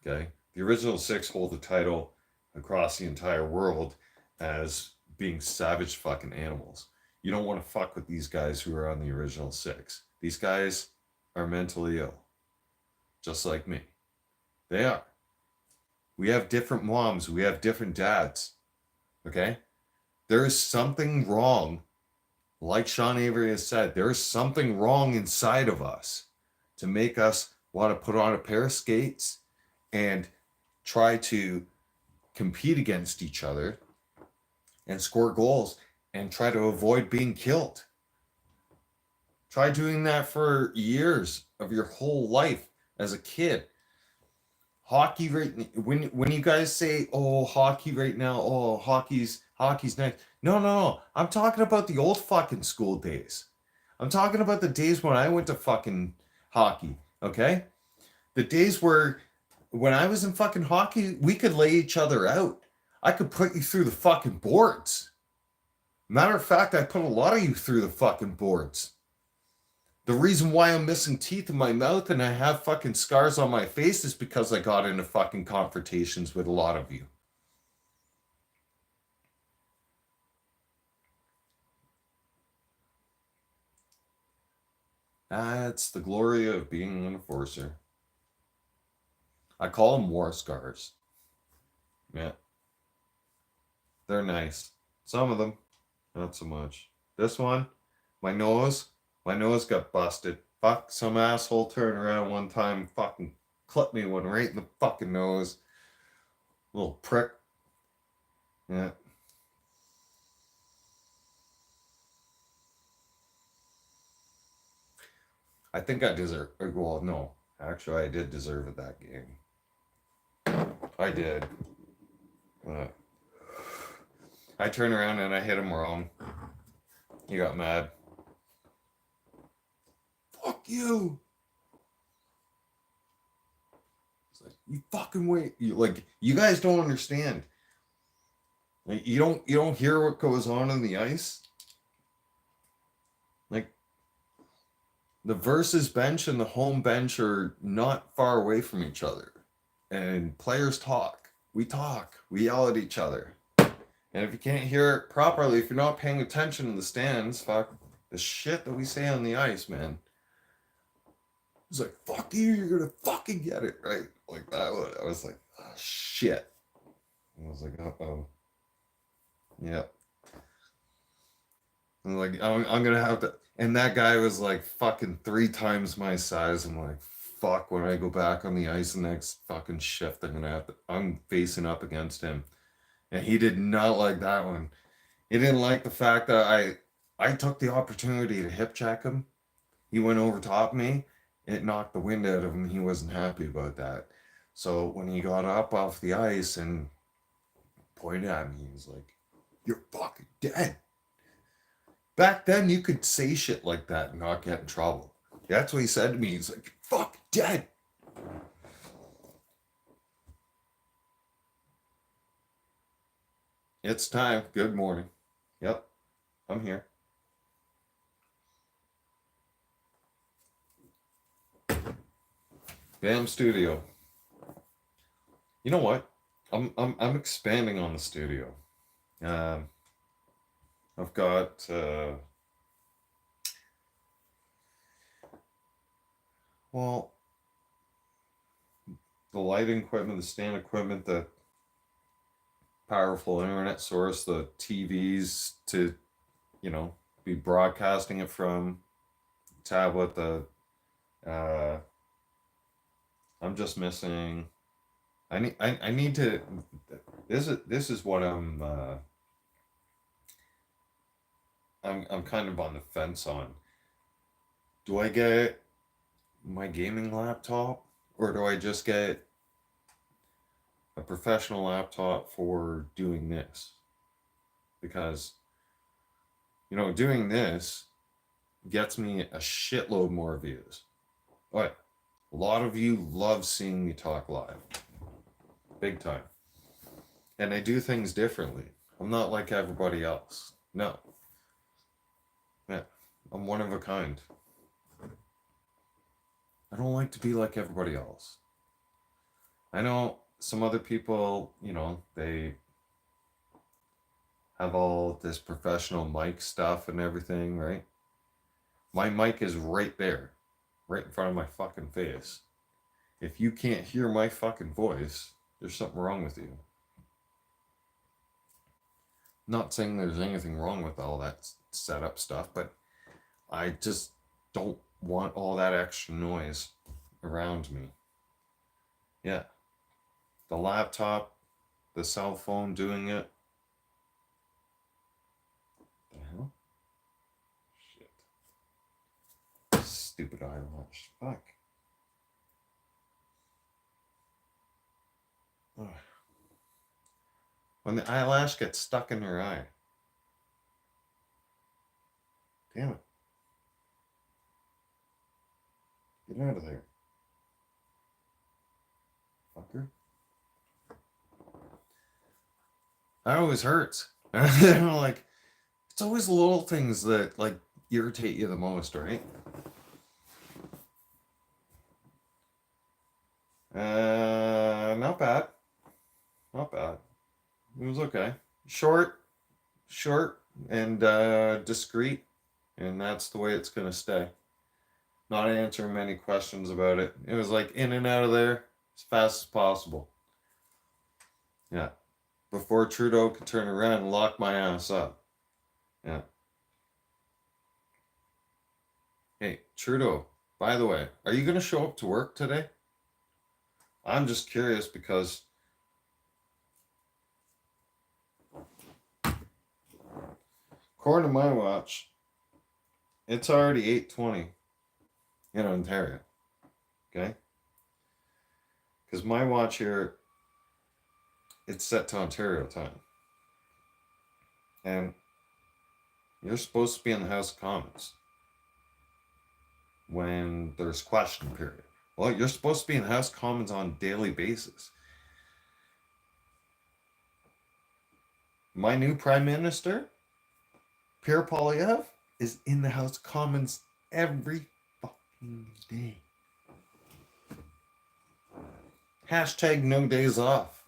Okay? The original 6 hold the title across the entire world as being savage fucking animals. You don't want to fuck with these guys who are on the original 6. These guys are mentally ill. Just like me. They are. We have different moms. We have different dads. Okay? There is something wrong. Like Sean Avery has said, there is something wrong inside of us to make us want to put on a pair of skates and try to compete against each other and score goals and try to avoid being killed. Try doing that for years of your whole life as a kid. Hockey right when you guys say, oh, hockey right now, oh, hockey's next. No. I'm talking about the old fucking school days. I'm talking about the days when I went to fucking hockey, okay? The days where when I was in fucking hockey, we could lay each other out. I could put you through the fucking boards. Matter of fact, I put a lot of you through the fucking boards. The reason why I'm missing teeth in my mouth and I have fucking scars on my face is because I got into fucking confrontations with a lot of you. That's the glory of being an enforcer. I call them war scars. Yeah. They're nice. Some of them, not so much. This one, my nose got busted. Fuck, some asshole turned around one time and fucking clipped me one right in the fucking nose. Little prick. Yeah. I think I deserve. Well, no. Actually, I did deserve it that game. I did. Uh, I turned around and I hit him wrong. He got mad. Fuck you! It's like, you fucking wait. You guys don't understand. Like, you don't hear what goes on the ice. Like, the versus bench and the home bench are not far away from each other. And players talk. We talk. We yell at each other. And if you can't hear it properly, if you're not paying attention in the stands, fuck the shit that we say on the ice, man. It's like, fuck you, you're gonna fucking get it, right? Like that. I was like, oh, shit. I was like, uh-oh. Yeah. I'm like, I'm gonna have to. And that guy was like fucking 3 times my size. I'm like, fuck, when I go back on the ice the next fucking shift, I'm facing up against him. And he did not like that one. He didn't like the fact that I took the opportunity to hip check him. He went over top of me. It knocked the wind out of him. He wasn't happy about that. So when he got up off the ice and pointed at me, he was like, "You're fucking dead." Back then, you could say shit like that and not get in trouble. That's what he said to me. He's like, "You're fucking dead." It's time. Good morning. Yep, I'm here. Bam Studio. You know what? I'm expanding on the studio. Um, I've got well, the lighting equipment, the stand equipment, the powerful internet source, the TVs to, you know, be broadcasting it from, tablet, the uh I'm just missing I need to this is what I'm kind of on the fence on. Do I get my gaming laptop or do I just get a professional laptop for doing this? Because, you know, doing this gets me a shitload more views. But a lot of you love seeing me talk live. Big time. And I do things differently. I'm not like everybody else. No. Yeah. I'm one of a kind. I don't like to be like everybody else. I know some other people, you know, they have all this professional mic stuff and everything, right? My mic is right there, right in front of my fucking face. If you can't hear my fucking voice, there's something wrong with you. Not saying there's anything wrong with all that setup stuff, but I just don't want all that extra noise around me. Yeah. The laptop, the cell phone doing it. The hell? Shit. Stupid eyelash. Fuck. Ugh. When the eyelash gets stuck in her eye. Damn it. Get out of there. Fucker. That always hurts. Like, it's always little things that, like, irritate you the most, right? Not bad. Not bad. It was okay. Short, and discreet, and that's the way it's gonna stay. Not answering many questions about it. It was like in and out of there as fast as possible. Yeah. Before Trudeau could turn around and lock my ass up. Yeah. Hey, Trudeau, by the way, are you gonna show up to work today? I'm just curious because according to my watch, it's already 8:20 in Ontario. Okay? Because my watch here, it's set to Ontario time. And you're supposed to be in the House of Commons when there's question period. Well, you're supposed to be in the House of Commons on a daily basis. My new Prime Minister, Pierre Poilievre, is in the House of Commons every fucking day. Hashtag no days off.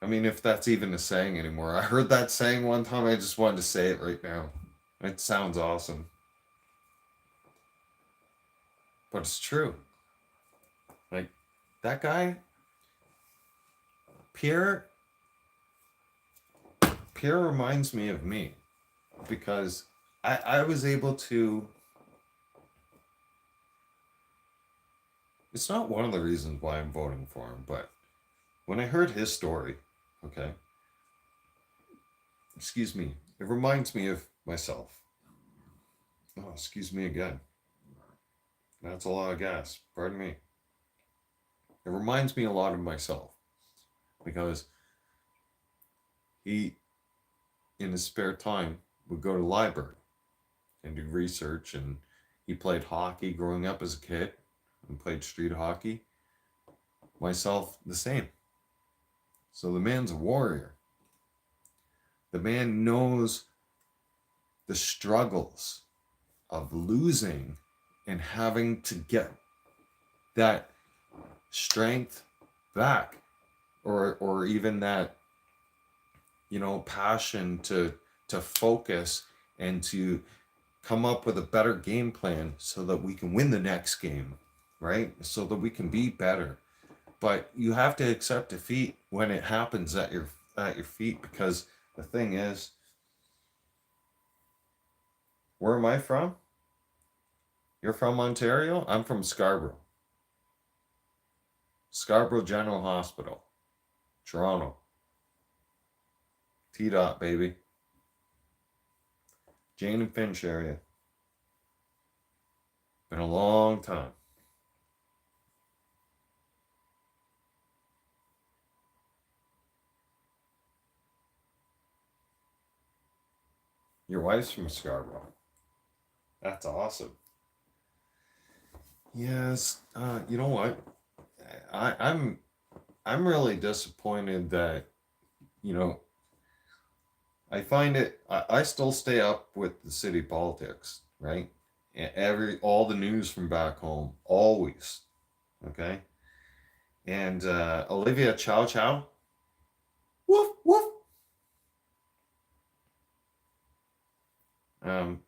I mean, if that's even a saying anymore. I heard that saying one time. I just wanted to say it right now. It sounds awesome. But it's true. Like, that guy, Pierre reminds me of me. Because I was able to... It's not one of the reasons why I'm voting for him, but when I heard his story, okay, excuse me, it reminds me of myself. Oh, excuse me again. That's a lot of gas. Pardon me. It reminds me a lot of myself because he, in his spare time, would go to the library and do research, and he played hockey growing up as a kid and played street hockey. Myself, the same. So the man's a warrior. The man knows the struggles of losing and having to get that strength back, or even that, you know, passion to focus and to come up with a better game plan so that we can win the next game, right? So that we can be better. But you have to accept defeat when it happens at your feet, because the thing is, where am I from? You're from Ontario? I'm from Scarborough. Scarborough General Hospital. Toronto. T-Dot, baby. Jane and Finch area. Been a long time. Your wife's from Scarborough. That's awesome. Yes. You know what? I'm really disappointed that, you know, I find it. I still stay up with the city politics, right? All the news from back home, always. Okay. And Olivia Chow Chow. Woof woof. Um,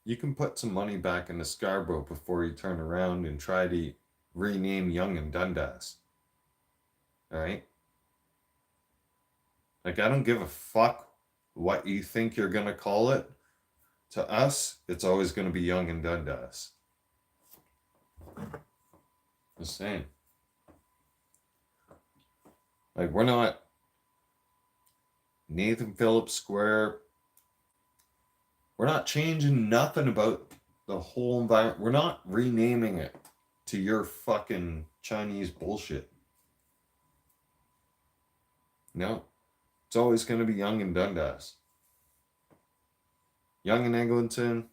you can put some money back into Scarborough before you turn around and try to rename Young and Dundas. All right? Like, I don't give a fuck what you think you're going to call it. To us, it's always going to be Young and Dundas. Just saying. Like, we're not Nathan Phillips Square. We're not changing nothing about the whole environment. We're not renaming it to your fucking Chinese bullshit. No. It's always going to be Young and Dundas. Young and Eglinton.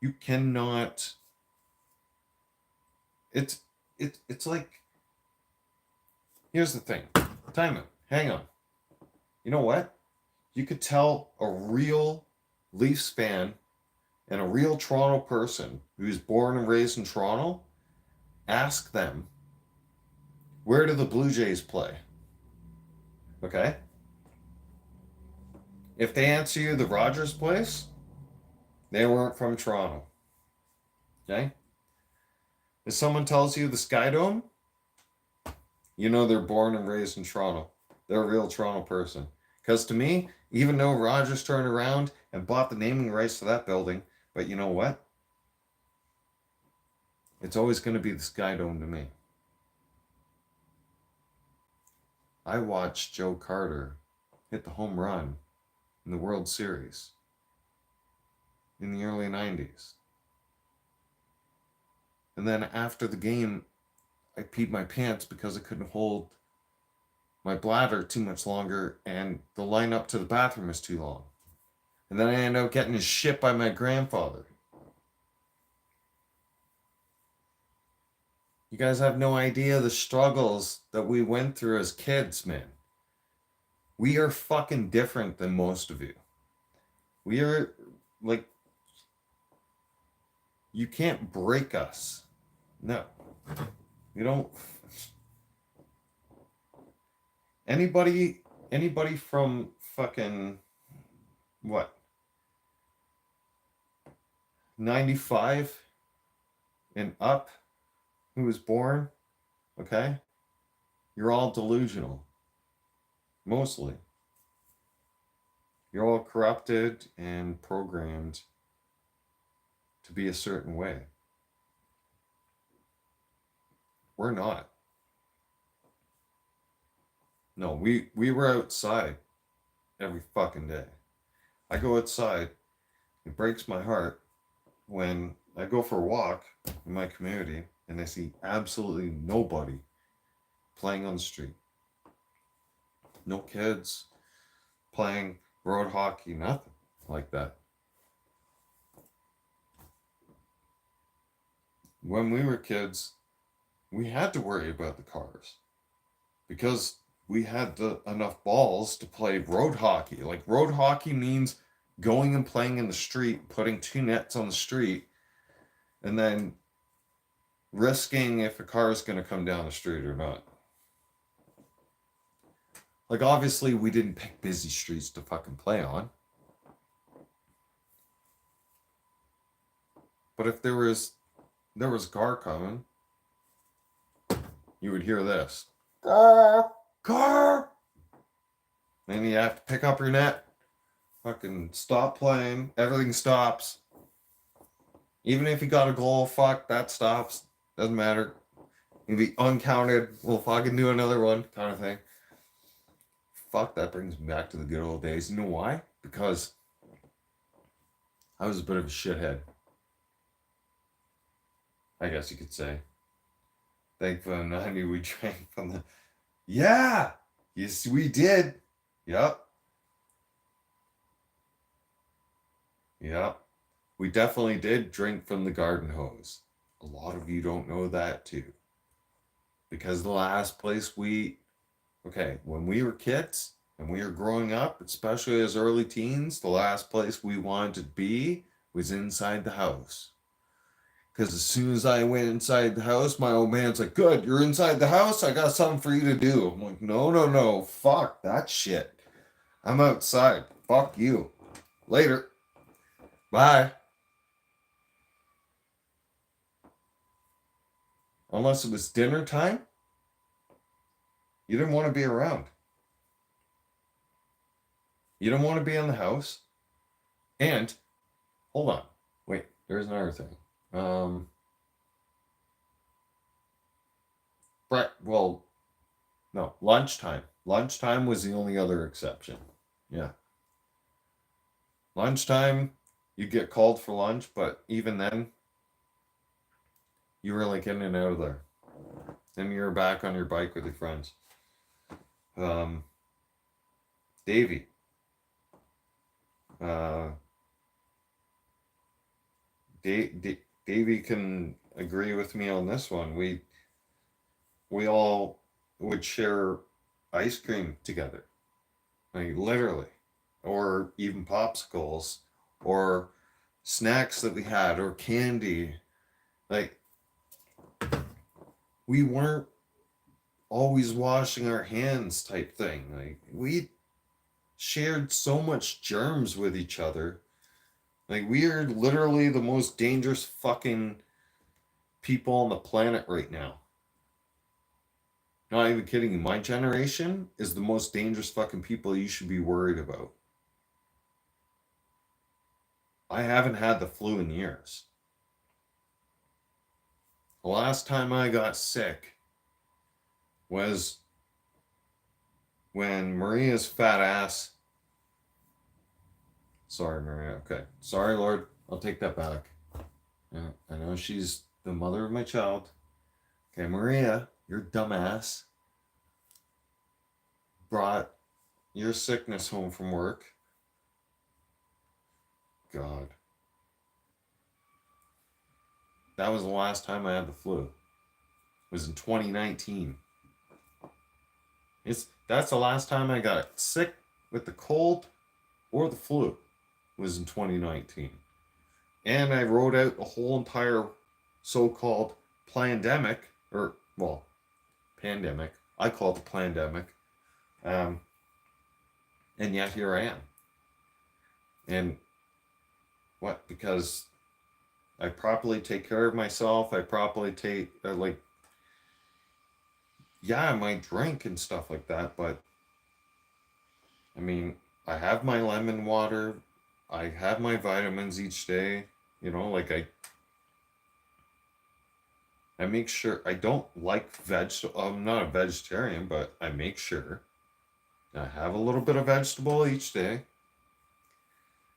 You cannot. It's like. Here's the thing. Time it. Hang on. You know what? You could tell a real Leafs fan and a real Toronto person who's born and raised in Toronto, ask them, where do the Blue Jays play? Okay? If they answer you the Rogers place, they weren't from Toronto. Okay? If someone tells you the Sky Dome, you know they're born and raised in Toronto. They're a real Toronto person. Because to me, even though Rogers turned around and bought the naming rights to that building, but you know what? It's always going to be the Sky Dome to me. I watched Joe Carter hit the home run in the World Series in the early 90s. And then after the game, I peed my pants because I couldn't hold my bladder too much longer and the line up to the bathroom was too long. And then I ended up getting his shit by my grandfather. You guys have no idea the struggles that we went through as kids, man. We are fucking different than most of you. We are, like, you can't break us. No. You don't. Anybody from fucking, what? 95 and up who was born, okay? You're all delusional. Mostly. You're all corrupted and programmed to be a certain way. We're not. No, we were outside every fucking day. I go outside. It breaks my heart when I go for a walk in my community and I see absolutely nobody playing on the street. No kids playing road hockey, nothing like that. When we were kids, we had to worry about the cars because we had enough balls to play road hockey. Like, road hockey means going and playing in the street, putting two nets on the street, and then risking if a car is going to come down the street or not. Like, obviously, we didn't pick busy streets to fucking play on. But if there was a car coming, you would hear this. Car! Then you have to pick up your net, fucking stop playing, everything stops. Even if you got a goal, fuck, that stops. Doesn't matter. You'll be uncounted, we'll fucking do another one, kind of thing. Fuck, that brings me back to the good old days. You know why? Because I was a bit of a shithead. I guess you could say. Thankfully, I knew we drank from the... Yeah! Yes, we did. Yep. Yep. We definitely did drink from the garden hose. A lot of you don't know that too. Because the last place when we were kids and we were growing up, especially as early teens, the last place we wanted to be was inside the house. Because as soon as I went inside the house, my old man's like, good, you're inside the house? I got something for you to do. I'm like, no, fuck that shit. I'm outside. Fuck you. Later. Bye. unless it was dinner time, you didn't want to be around. You didn't want to be in the house. And hold on, wait, there's another thing. Well, no, lunchtime. Lunchtime was the only other exception. Yeah. Lunchtime, you get called for lunch, but even then, you were like in and out of there. Then you're back on your bike with your friends. Davey. Uh, Davey can agree with me on this one. We all would share ice cream together, like literally, or even popsicles, or snacks that we had, or candy. Like, we weren't always washing our hands type thing. Like, we shared so much germs with each other. Like, we are literally the most dangerous fucking people on the planet right now. Not even kidding you. My generation is the most dangerous fucking people you should be worried about. I haven't had the flu in years. The last time I got sick was when Maria's fat ass. Sorry, Maria. Okay. Sorry, Lord. I'll take that back. Yeah, I know she's the mother of my child. Okay, Maria, your dumbass brought your sickness home from work. God. That was the last time I had the flu. It was in 2019. That's the last time I got sick with the cold or the flu. Was in 2019. And I wrote out the whole entire so-called pandemic, or, well, pandemic. I call it the pandemic. And yet here I am. And what? Because I properly take care of myself. I properly take, yeah, I might drink and stuff like that, but I mean, I have my lemon water. I have my vitamins each day. You know, like I make sure I don't like vegetable. I'm not a vegetarian, but I make sure I have a little bit of vegetable each day.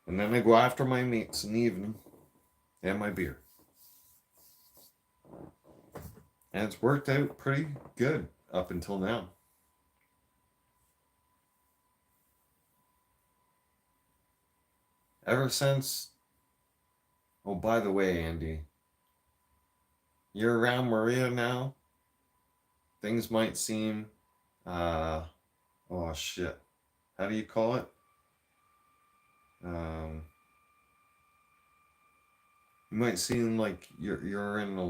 And then I go after my meats in the evening and my beer. And it's worked out pretty good up until now. Ever since, oh, by the way, Andy, you're around Maria now. Things might seem, oh shit. How do you call it? You might seem like you're in like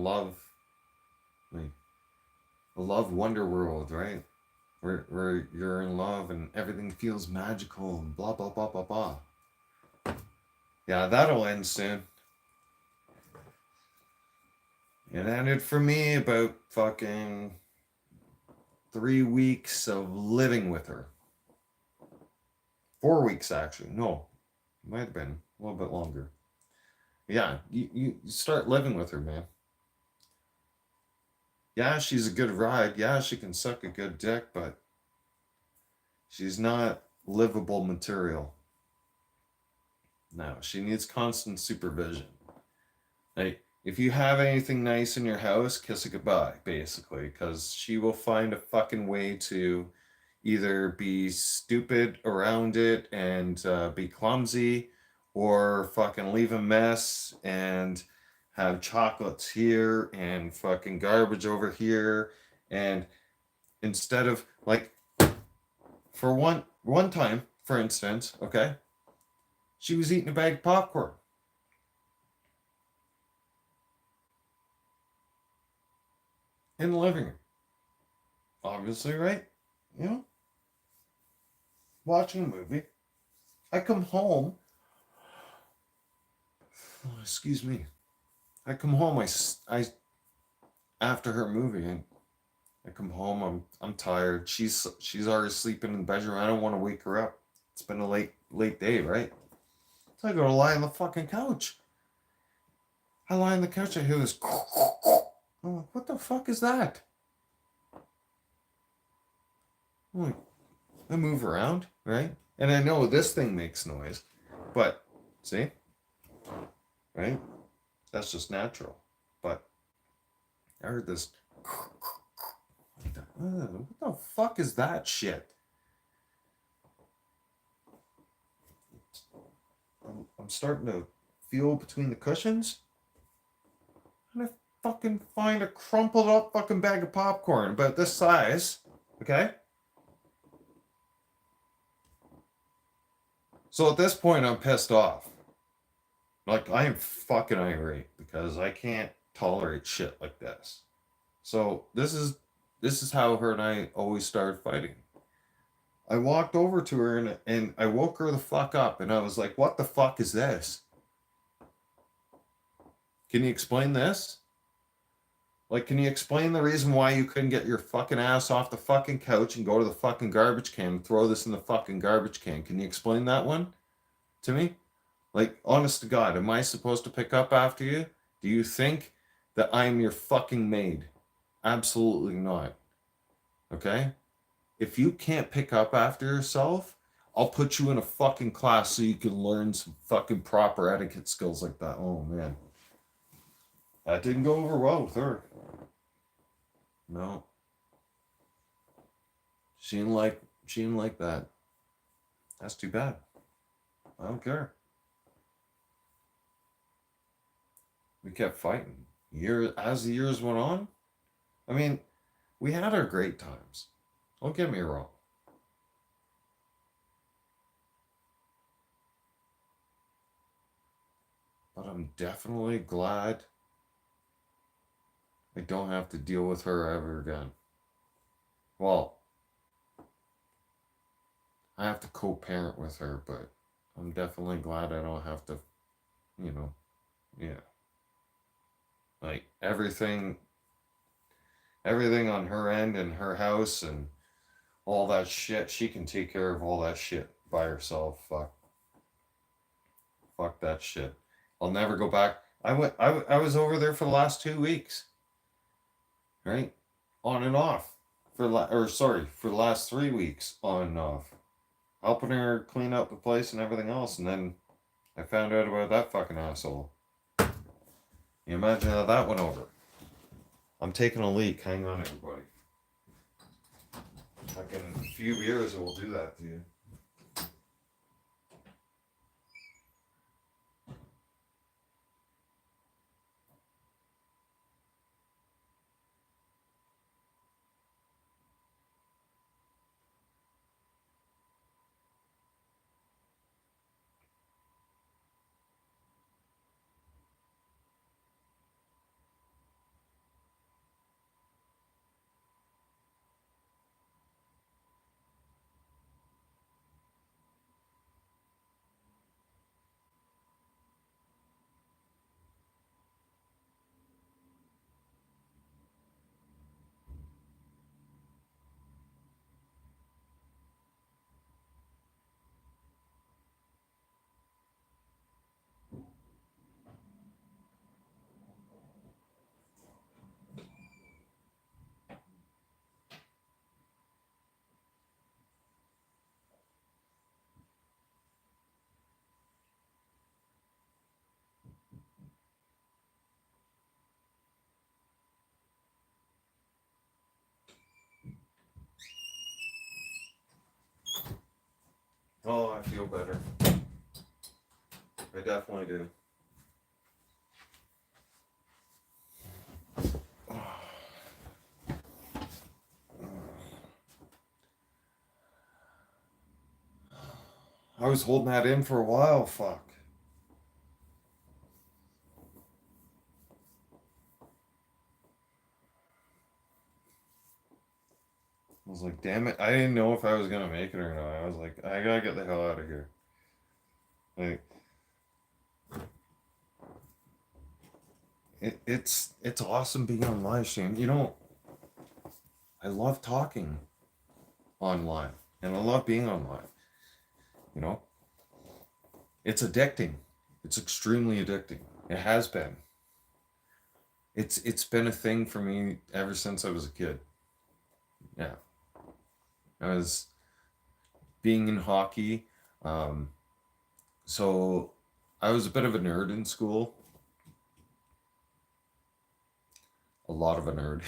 a love wonder world, right? Where you're in love and everything feels magical and blah blah blah blah blah. Yeah, that'll end soon. It ended for me about fucking 3 weeks of living with her. 4 weeks actually. No, it might have been a little bit longer. Yeah, you start living with her, man. Yeah, she's a good ride. Yeah, she can suck a good dick, but she's not livable material. No, she needs constant supervision. Like, if you have anything nice in your house, kiss it goodbye, basically, because she will find a fucking way to either be stupid around it and be clumsy, or fucking leave a mess and have chocolates here and fucking garbage over here. And instead of, like, for one time, for instance, okay, she was eating a bag of popcorn in the living room. Obviously, right? You know, watching a movie. I come home. Oh, excuse me. I come home. I after her movie, I come home. I'm tired. She's already sleeping in the bedroom. I don't want to wake her up. It's been a late day, right? So I go to lie on the fucking couch. I lie on the couch. I hear this. I'm like, what the fuck is that? I'm like, I move around, right? And I know this thing makes noise, but see, right? That's just natural. But I heard this. What the fuck is that shit? I'm starting to feel between the cushions, and I fucking find a crumpled up fucking bag of popcorn about this size. Okay? So at this point, I'm pissed off. Like, I am fucking irate because I can't tolerate shit like this. So this is how her and I always started fighting. I walked over to her and I woke her the fuck up and I was like, what the fuck is this? Can you explain this? Like, can you explain the reason why you couldn't get your fucking ass off the fucking couch and go to the fucking garbage can and throw this in the fucking garbage can? Can you explain that one to me? Like, honest to God, am I supposed to pick up after you? Do you think that I'm your fucking maid? Absolutely not. Okay? If you can't pick up after yourself, I'll put you in a fucking class so you can learn some fucking proper etiquette skills like that. Oh man. That didn't go over well with her. No. She didn't like that. That's too bad. I don't care. We kept fighting. As the years went on, I mean, we had our great times. Don't get me wrong. But I'm definitely glad I don't have to deal with her ever again. Well, I have to co-parent with her, but I'm definitely glad I don't have to, you know, yeah. Like everything on her end and her house and all that shit, she can take care of all that shit by herself. Fuck that shit. I'll never go back. I was over there for the last 2 weeks, right? On and off. For the last 3 weeks, on and off. Helping her clean up the place and everything else, and then I found out about that fucking asshole. You imagine how that went over. I'm taking a leak. Hang on, everybody. Like in a few years, it will do that to you. Oh, I feel better. I definitely do. I was holding that in for a while. Fuck. I was like, damn it. I didn't know if I was gonna make it or not. I was like, I gotta get the hell out of here. Like, it's awesome being on live stream. You know, I love talking online, and I love being online. You know, it's addicting. It's extremely addicting. It has been. It's been a thing for me ever since I was a kid. Yeah, I was being in hockey. Um, so I was a bit of a nerd in school. A lot of a nerd.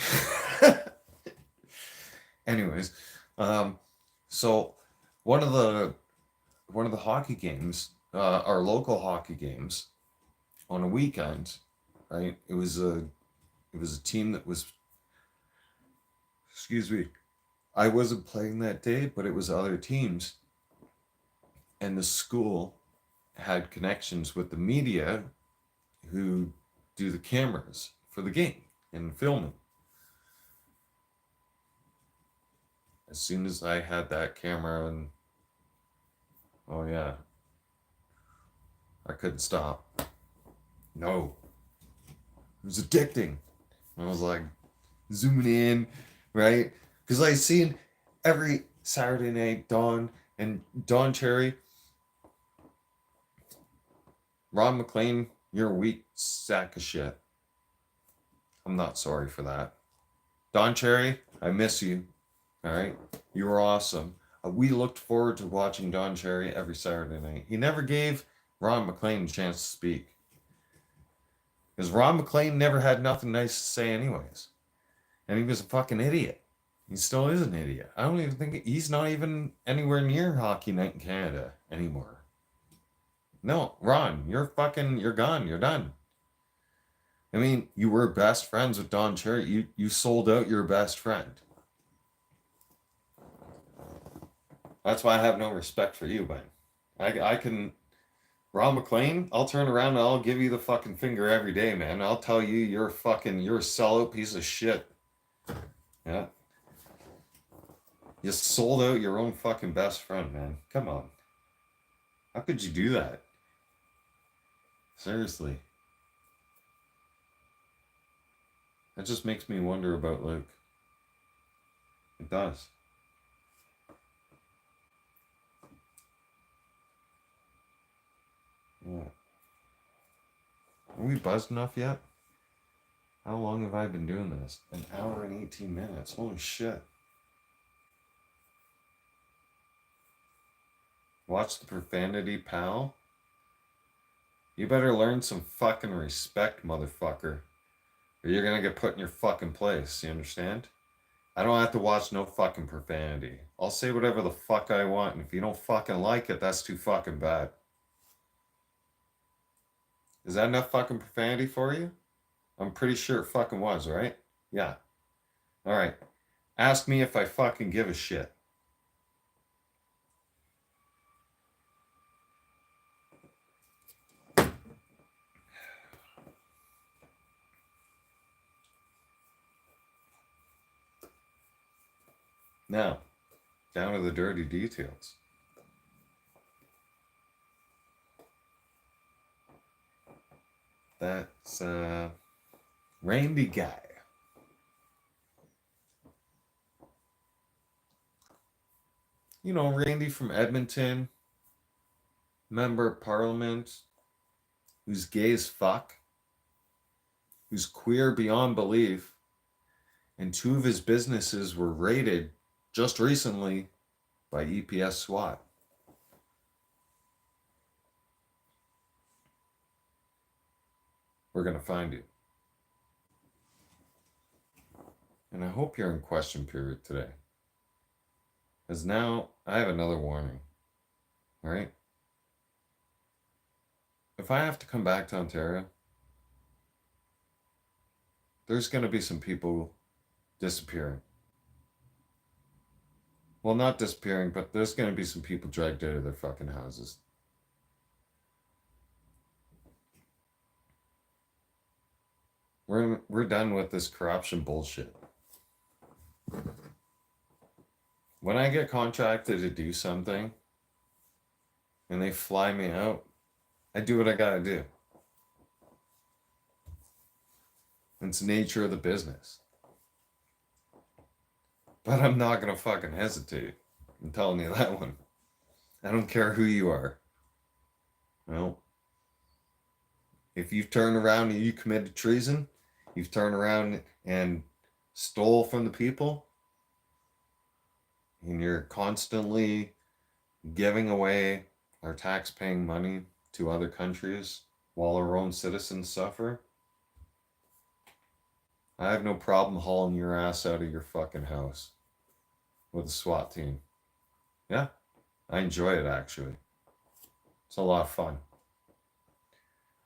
Anyways, um, so one of the one of the hockey games, our local hockey games, on a weekend, right? It was a team that was, excuse me, I wasn't playing that day, but it was other teams, and the school had connections with the media who do the cameras for the game and filming. As soon as I had that camera, and oh yeah, I couldn't stop. No, it was addicting. I was like zooming in, right? Because I seen every Saturday night Don Cherry, Ron McLean, you're a weak sack of shit. I'm not sorry for that. Don Cherry, I miss you. All right, you were awesome. We looked forward to watching Don Cherry every Saturday night. He never gave Ron McLean a chance to speak because Ron McLean never had nothing nice to say, anyways, and he was a fucking idiot. He still is an idiot. I don't even think he's not even anywhere near Hockey Night in Canada anymore. No, Ron, you're gone. You're done. I mean, you were best friends with Don Cherry. You sold out your best friend. That's why I have no respect for you, man. I can Ron McLean, I'll turn around and I'll give you the fucking finger every day, man. I'll tell you you're a sellout piece of shit. Yeah. You sold out your own fucking best friend, man. Come on. How could you do that? Seriously. That just makes me wonder about Luke. It does. Yeah. Are we buzzed enough yet? How long have I been doing this? An hour and 18 minutes. Holy shit. Watch the profanity, pal. You better learn some fucking respect, motherfucker. Or you're gonna get put in your fucking place, you understand? I don't have to watch no fucking profanity. I'll say whatever the fuck I want, and if you don't fucking like it, that's too fucking bad. Is that enough fucking profanity for you? I'm pretty sure it fucking was, right? Yeah. Alright. Ask me if I fucking give a shit. Now, down to the dirty details. That's Randy guy. You know, Randy from Edmonton, member of parliament, who's gay as fuck, who's queer beyond belief, and two of his businesses were raided just recently by EPS SWAT. We're going to find you. And I hope you're in question period today. Because now I have another warning. All right? If I have to come back to Ontario, there's going to be some people disappearing. Well, not disappearing, but there's going to be some people dragged out of their fucking houses. We're done with this corruption bullshit. When I get contracted to do something and they fly me out, I do what I gotta do. It's the nature of the business. But I'm not gonna fucking hesitate. I'm telling you that one. I don't care who you are. Well, if you've turned around and you committed treason, you've turned around and stole from the people, and you're constantly giving away our tax-paying money to other countries while our own citizens suffer, I have no problem hauling your ass out of your fucking house with a SWAT team. Yeah, I enjoy it actually. It's a lot of fun.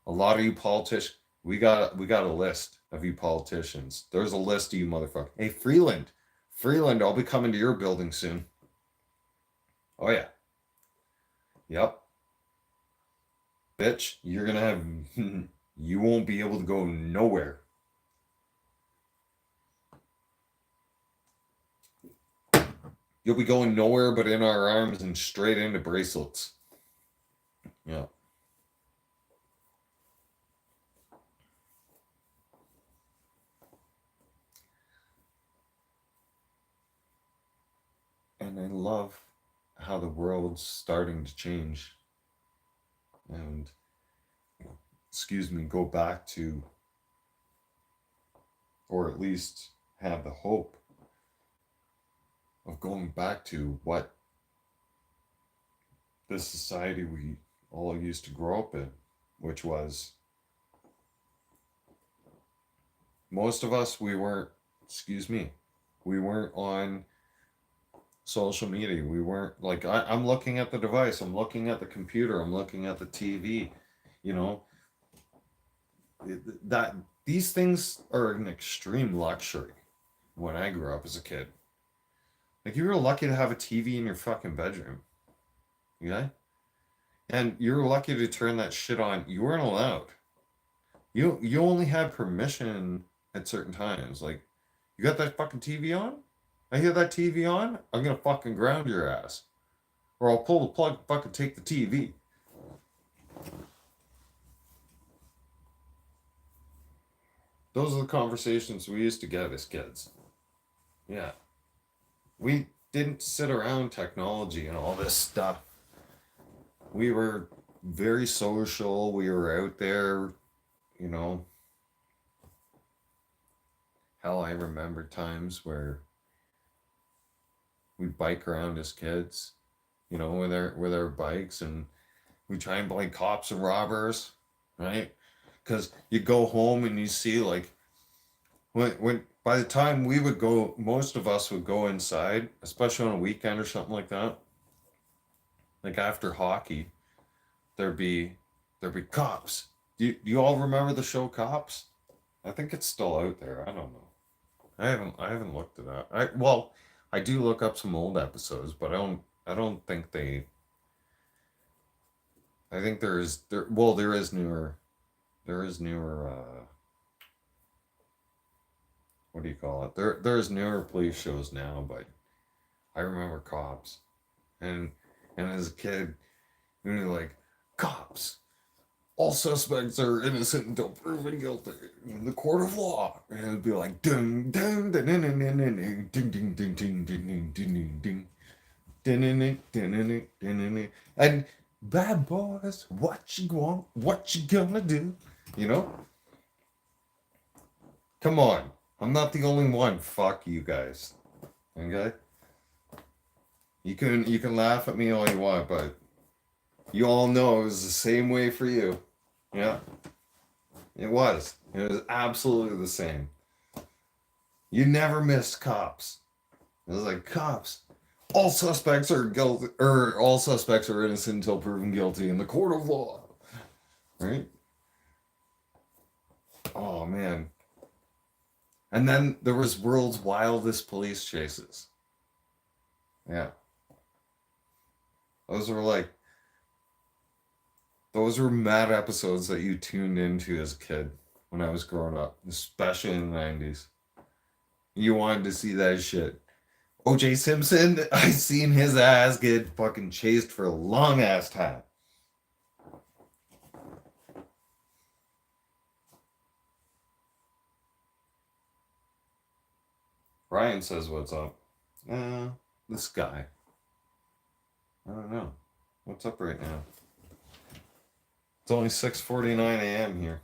A lot of you politicians, we got a list of you politicians. There's a list of you motherfuckers. Hey, Freeland, I'll be coming to your building soon. Oh yeah. Yep. Bitch, you're gonna have you won't be able to go nowhere. You'll be going nowhere but in our arms and straight into bracelets. Yeah. And I love how the world's starting to change and, excuse me, go back to, or at least have the hope of going back to what this society we all used to grow up in, which was most of us, we weren't on social media. We weren't like, I'm looking at the device, I'm looking at the computer, I'm looking at the TV, you know, that these things are an extreme luxury when I grew up as a kid. Like, you were lucky to have a TV in your fucking bedroom. Yeah? And you're lucky to turn that shit on. You weren't allowed. You only had permission at certain times. Like, you got that fucking TV on? I hear that TV on? I'm gonna fucking ground your ass. Or I'll pull the plug and fucking take the TV. Those are the conversations we used to get as kids. Yeah. We didn't sit around technology and all this stuff. We were very social. We were out there, you know. Hell, I remember times where we'd bike around as kids, you know, with our bikes, and we try and play cops and robbers, right? Because you go home and you see, like, when by the time we would go, most of us would go inside, especially on a weekend or something like that. Like after hockey, there'd be cops. Do you all remember the show Cops? I think it's still out there. I don't know. I haven't looked it up. I do look up some old episodes, but I don't think they. I think there is newer. There is newer. What do you call it? There's newer police shows now, but I remember Cops, and as a kid, you're like, Cops. All suspects are innocent until proven guilty in the court of law. And it'd be like ding ding ding ding ding ding ding ding ding ding ding ding ding ding. And bad boys, what you want? What you gonna do? You know? Come on. I'm not the only one. Fuck you guys. Okay? You can laugh at me all you want, but you all know it was the same way for you. Yeah. It was. It was absolutely the same. You never missed Cops. It was like, Cops. All suspects are guilty, or all suspects are innocent until proven guilty in the court of law. Right? Oh man. And then there was World's Wildest Police Chases. Yeah. Those were like Those were mad episodes that you tuned into as a kid when I was growing up, especially in the 90s. You wanted to see that shit. OJ Simpson, I seen his ass get fucking chased for a long ass time. Ryan says what's up. This guy. I don't know. What's up right now? It's only 6:49 a.m. here.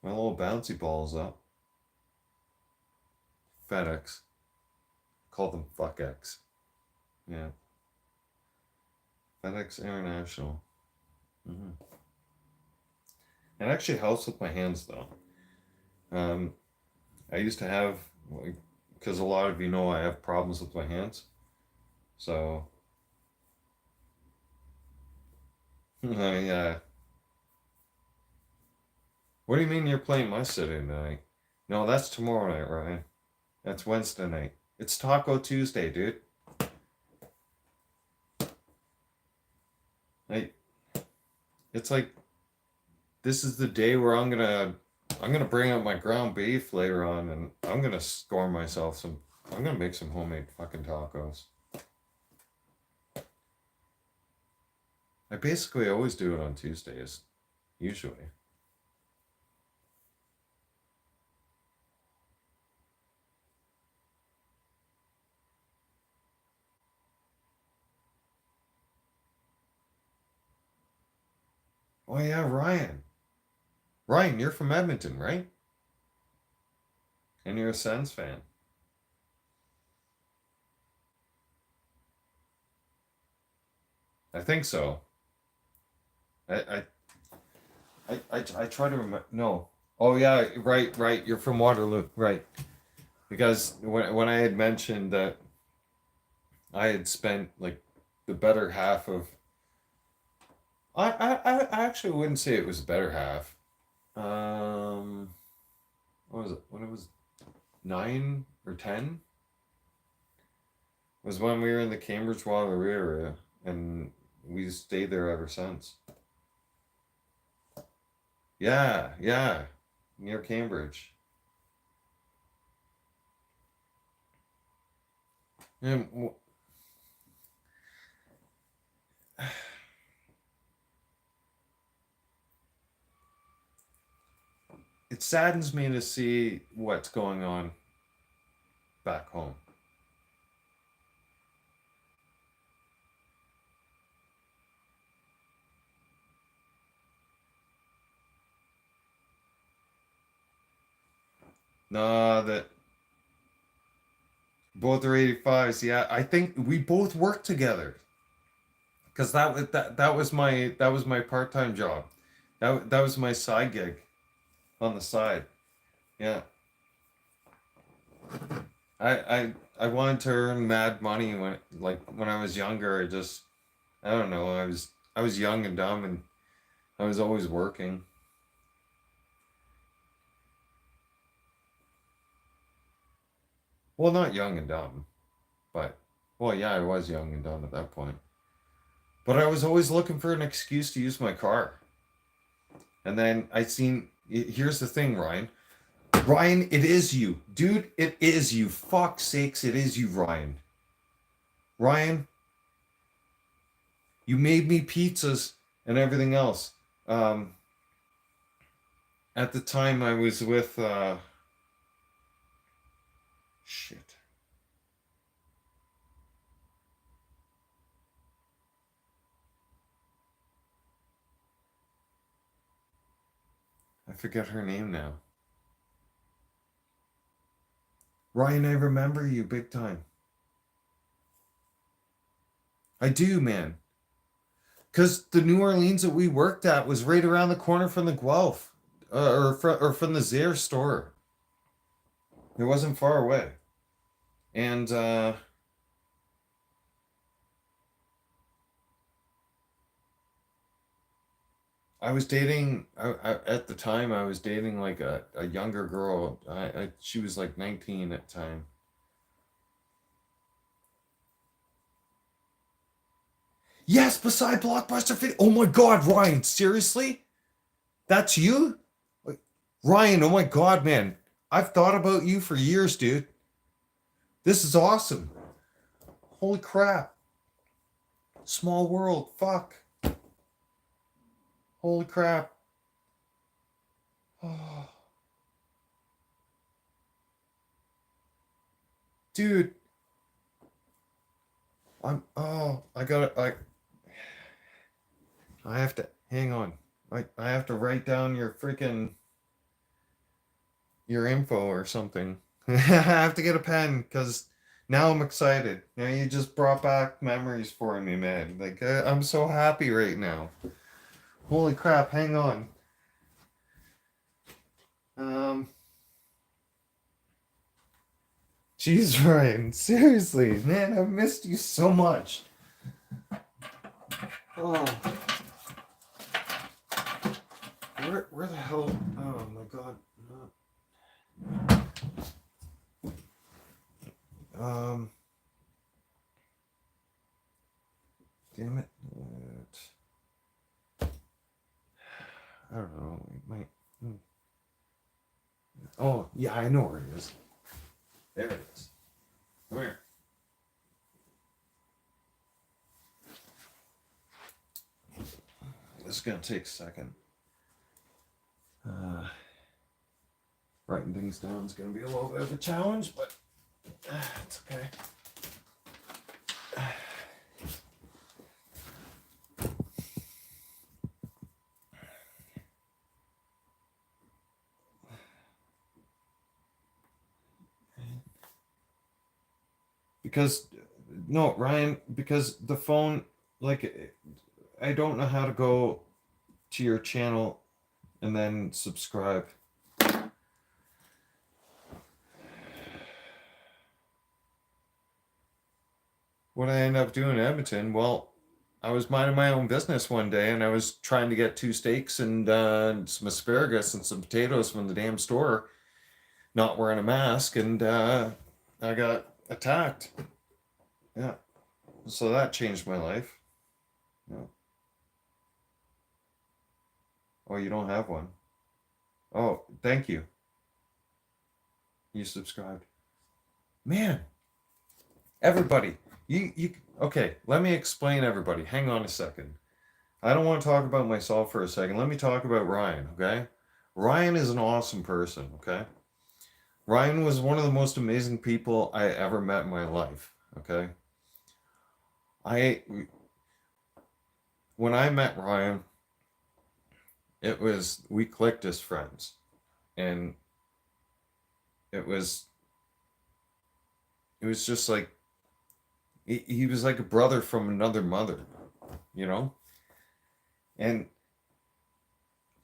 My little bouncy ball's up. FedEx. Call them FuckX. Yeah. FedEx International. It actually helps with my hands though. I used to have, because a lot of you know I have problems with my hands. So, yeah. What do you mean you're playing my city tonight? No, that's tomorrow night, Ryan. That's Wednesday night. It's Taco Tuesday, dude. It's like, this is the day where I'm gonna bring out my ground beef later on, and I'm gonna score myself some. I'm gonna make some homemade fucking tacos. I basically always do it on Tuesdays, usually. Oh yeah, Ryan. Ryan, you're from Edmonton, right? And you're a Sens fan. I think so. I I try to remember. No. Oh yeah, right. You're from Waterloo, right? Because when I had mentioned that I had spent like the better half of, I actually wouldn't say it was the better half. Um, what was it? When it was 9 or 10 was when we were in the Cambridge Waterloo area, and we stayed there ever since. Yeah, near Cambridge. And it saddens me to see what's going on back home. Nah, that both are 85s. Yeah, I think we both worked together because that was my part-time job. That was my side gig on the side. Yeah, I wanted to earn mad money when I was younger. I don't know. I was young and dumb, and I was always working. Well, not young and dumb, but well, yeah, I was young and dumb at that point. But I was always looking for an excuse to use my car. And then I seen. Here's the thing, Ryan. Ryan, it is you, dude. It is you. Fuck sakes, it is you, Ryan. Ryan, you made me pizzas and everything else. Um, at the time, I was with. Shit. I forget her name now. Ryan, I remember you big time. I do, man. Because the New Orleans that we worked at was right around the corner from the Guelph, or from the Zaire store. It wasn't far away. And at the time I was dating like a younger girl. She was like 19 at the time. Yes, beside Blockbuster Fit. Oh my God, Ryan, seriously? That's you? Like, Ryan, oh my God, man. I've thought about you for years, dude. This is awesome. Holy crap. Small world. Fuck. Holy crap. Oh. Dude, I have to, hang on. I have to write down your freaking, your info or something. I have to get a pen because now I'm excited. Now you just brought back memories for me, man. Like, I'm so happy right now. Holy crap, hang on. Um, Jeez, Ryan, seriously, man, I've missed you so much. Oh, where the hell? Oh my God. Um, Damn it. I don't know. It might. Oh, yeah, I know where it is. There it is. Come here. This is gonna take a second. Writing things down is gonna be a little bit of a challenge, but it's okay. Because, no, Ryan, because the phone, like, I don't know how to go to your channel and then subscribe. What I ended up doing in Edmonton, well, I was minding my own business one day and I was trying to get 2 steaks and some asparagus and some potatoes from the damn store, not wearing a mask, and I got attacked. Yeah. So that changed my life. Yeah. Oh, you don't have one? Oh, thank you. You subscribed. Man, everybody, you okay, let me explain everybody. Hang on a second. I don't want to talk about myself for a second. Let me talk about Ryan, okay? Ryan is an awesome person, okay? Ryan was one of the most amazing people I ever met in my life, okay? I When I met Ryan, it was, we clicked as friends, and it was it was just like he was like a brother from another mother, you know? And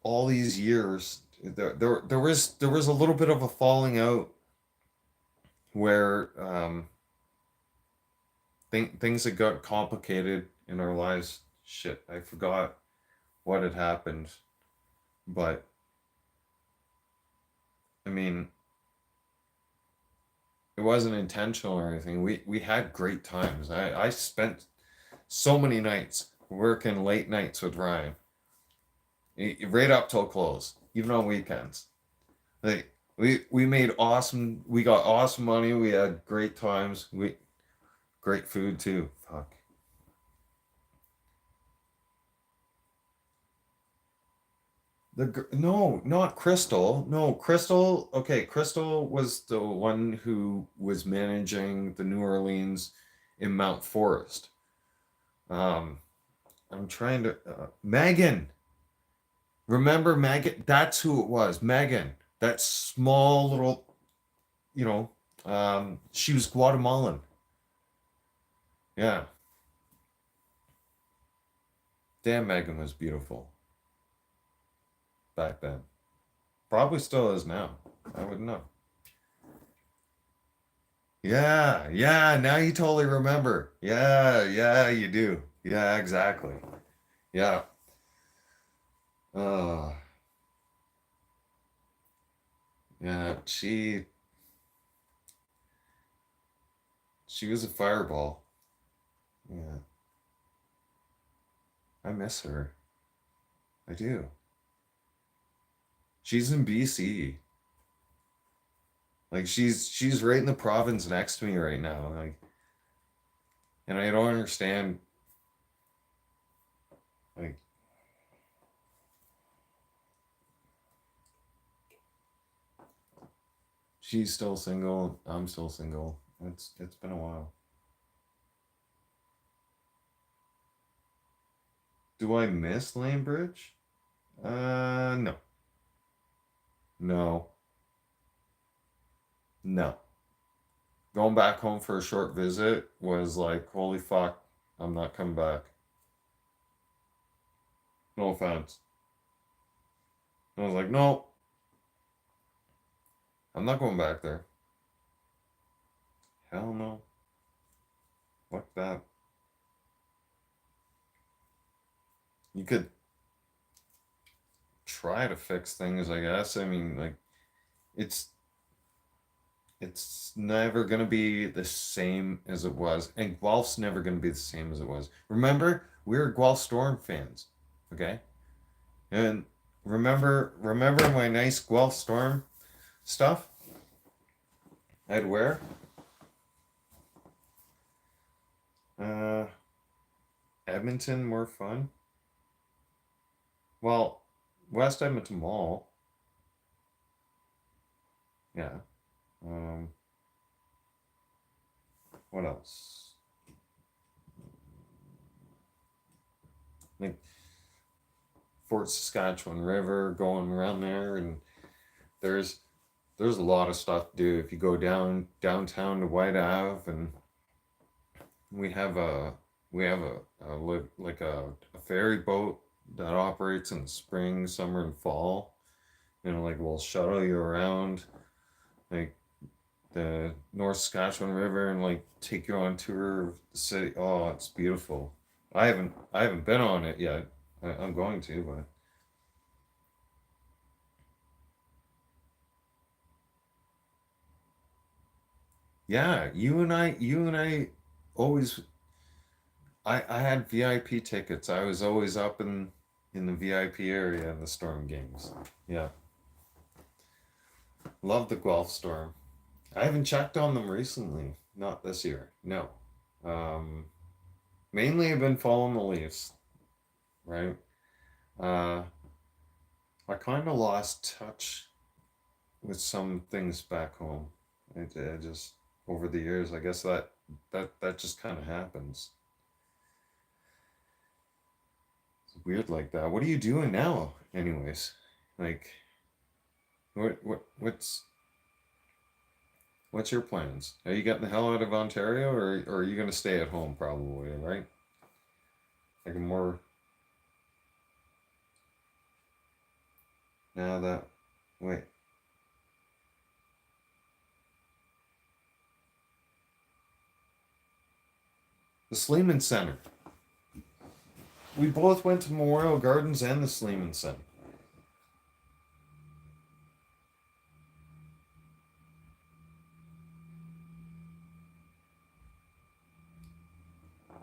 all these years, there was a little bit of a falling out where things had got complicated in our lives. Shit, I forgot what had happened, but I mean, it wasn't intentional or anything. We had great times. I spent so many nights working late nights with Ryan, right up till close, even on weekends. Like, we made awesome. We got awesome money. We had great times. We Great food too. Fuck. No, not Crystal. No, Crystal. Okay, Crystal was the one who was managing the New Orleans in Mount Forest. Um, I'm trying to Megan. Remember Megan? That's who it was. Megan. That small little, you know, she was Guatemalan. Yeah. Damn, Megan was beautiful back then. Probably still is now. I wouldn't know. Yeah, yeah, now you totally remember. Yeah, yeah, you do. Yeah, exactly. Yeah. Uh, yeah, she was a fireball. Yeah. I miss her. I do. She's in BC. Like, she's right in the province next to me right now. Like, and I don't understand, like, she's still single, I'm still single. It's been a while. Do I miss Lanebridge? No. No. No. Going back home for a short visit was like, holy fuck, I'm not coming back. No offense. I was like, no, I'm not going back there. Hell no. Fuck that. You could try to fix things, I guess. I mean, like, it's it's never gonna be the same as it was, and Guelph's never gonna be the same as it was. Remember, we were Guelph Storm fans, okay? And remember my nice Guelph Storm stuff I'd wear? Uh, Edmonton more fun. Well, West Edmonton Mall, yeah. Um, what else? Like Fort Saskatchewan River, going around there, and there's there's a lot of stuff to do if you go downtown to White Ave, and we have a like a ferry boat that operates in the spring, summer, and fall. You know, like we'll shuttle you around like the North Saskatchewan River and like take you on tour of the city. Oh, it's beautiful. I haven't been on it yet. I'm going to, but yeah, you and I always. I had VIP tickets. I was always up in the VIP area in the Storm games. Yeah, love the Guelph Storm. I haven't checked on them recently. Not this year. No. Um, Mainly I've been following the Leafs, right? Uh, I kind of lost touch with some things back home. I just over the years, I guess that just kind of happens. It's weird like that. What are you doing now, anyways? Like, what's your plans? Are you getting the hell out of Ontario, or are you gonna stay at home? Probably, right? Like a more now that wait, the Sleeman Center. We both went to Memorial Gardens and the Sleeman Center.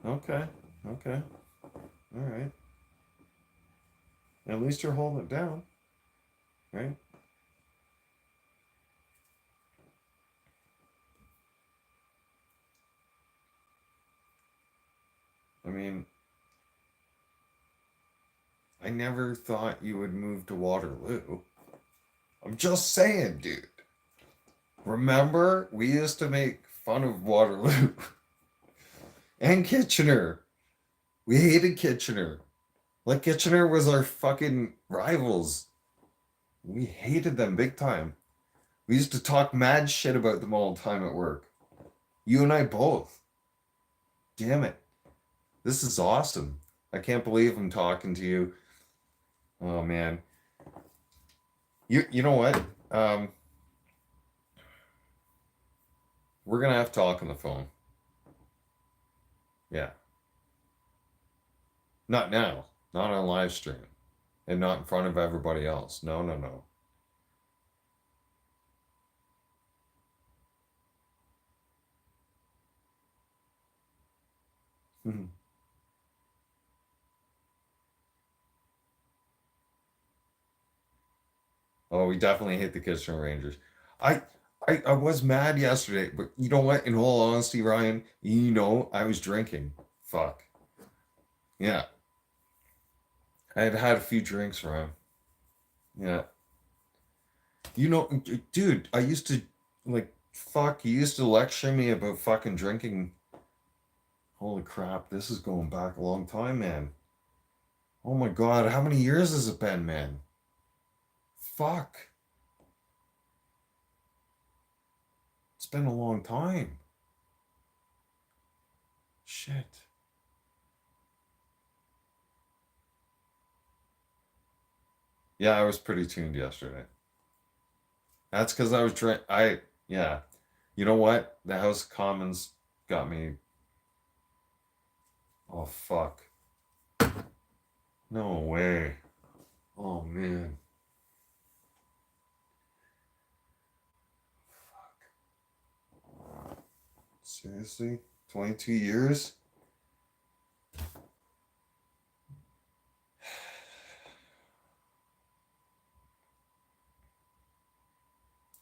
Okay, okay, all right. At least you're holding it down, right? I mean, I never thought you would move to Waterloo. I'm just saying, dude. Remember, we used to make fun of Waterloo and Kitchener. We hated Kitchener. Like Kitchener was our fucking rivals. We hated them big time. We used to talk mad shit about them all the time at work. You and I both. Damn it. This is awesome. I can't believe I'm talking to you. Oh man. You know what? Um we're gonna have to talk on the phone. Yeah. Not now. Not on live stream. And not in front of everybody else. No, no, no. Oh, we definitely hit the Kitchener Rangers. I I was mad yesterday, but you know what? In all honesty, Ryan, I was drinking. Fuck. Yeah. I had had a few drinks, Ryan. Yeah. Dude, I used to like Fuck, he used to lecture me about fucking drinking. Holy crap, this is going back a long time, man. Oh my god, how many years has it been, man? Fuck. It's been a long time. Shit. Yeah, I was pretty tuned yesterday. That's because I was drink. Yeah. You know what? The House of Commons got me. Oh, fuck. No way. Oh, man. Seriously? 22 years?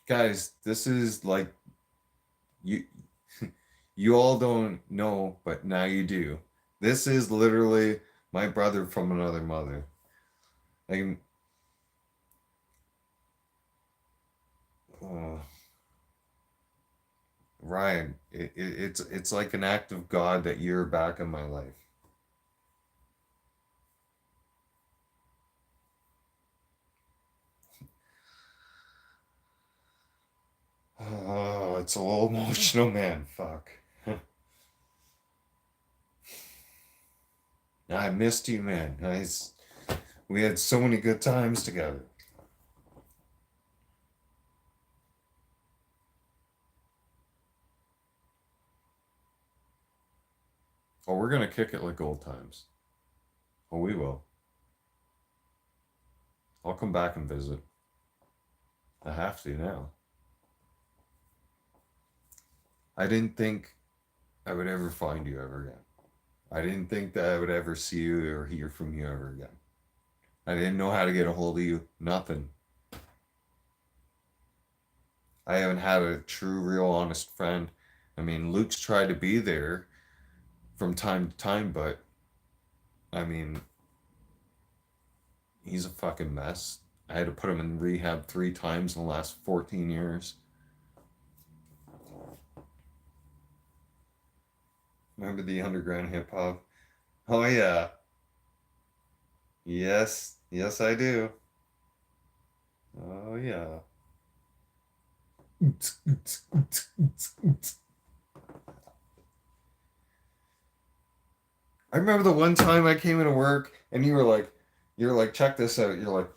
Guys, this is like you you all don't know, but now you do. This is literally my brother from another mother. Like, uh, Ryan, it's like an act of God that you're back in my life. Oh, it's a little emotional, man. Fuck. I missed you, man. We had so many good times together. Oh, we're gonna kick it like old times. Oh, we will. I'll come back and visit. I have to now. I didn't think I would ever find you ever again. I didn't think that I would ever see you or hear from you ever again. I didn't know how to get a hold of you. Nothing. I haven't had a true, real, honest friend. I mean, Luke's tried to be there from time to time, but I mean, he's a fucking mess. I had to put him in rehab 3 times in the last 14 years. Remember the underground hip hop? Oh, yeah. Yes. Yes, I do. Oh, yeah. I remember the one time I came into work and you were like, check this out. You're like,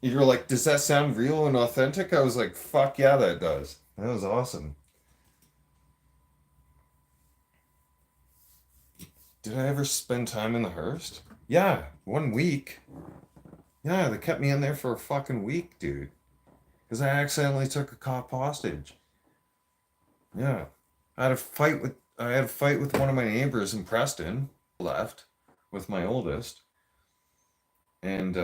you're like, does that sound real and authentic? I was like, fuck yeah, that does. That was awesome. Did I ever spend time in the Hearst? Yeah, 1 week. Yeah, they kept me in there for a fucking week, dude. Because I accidentally took a cop hostage. Yeah. I had a fight with one of my neighbors in Preston, left with my oldest. And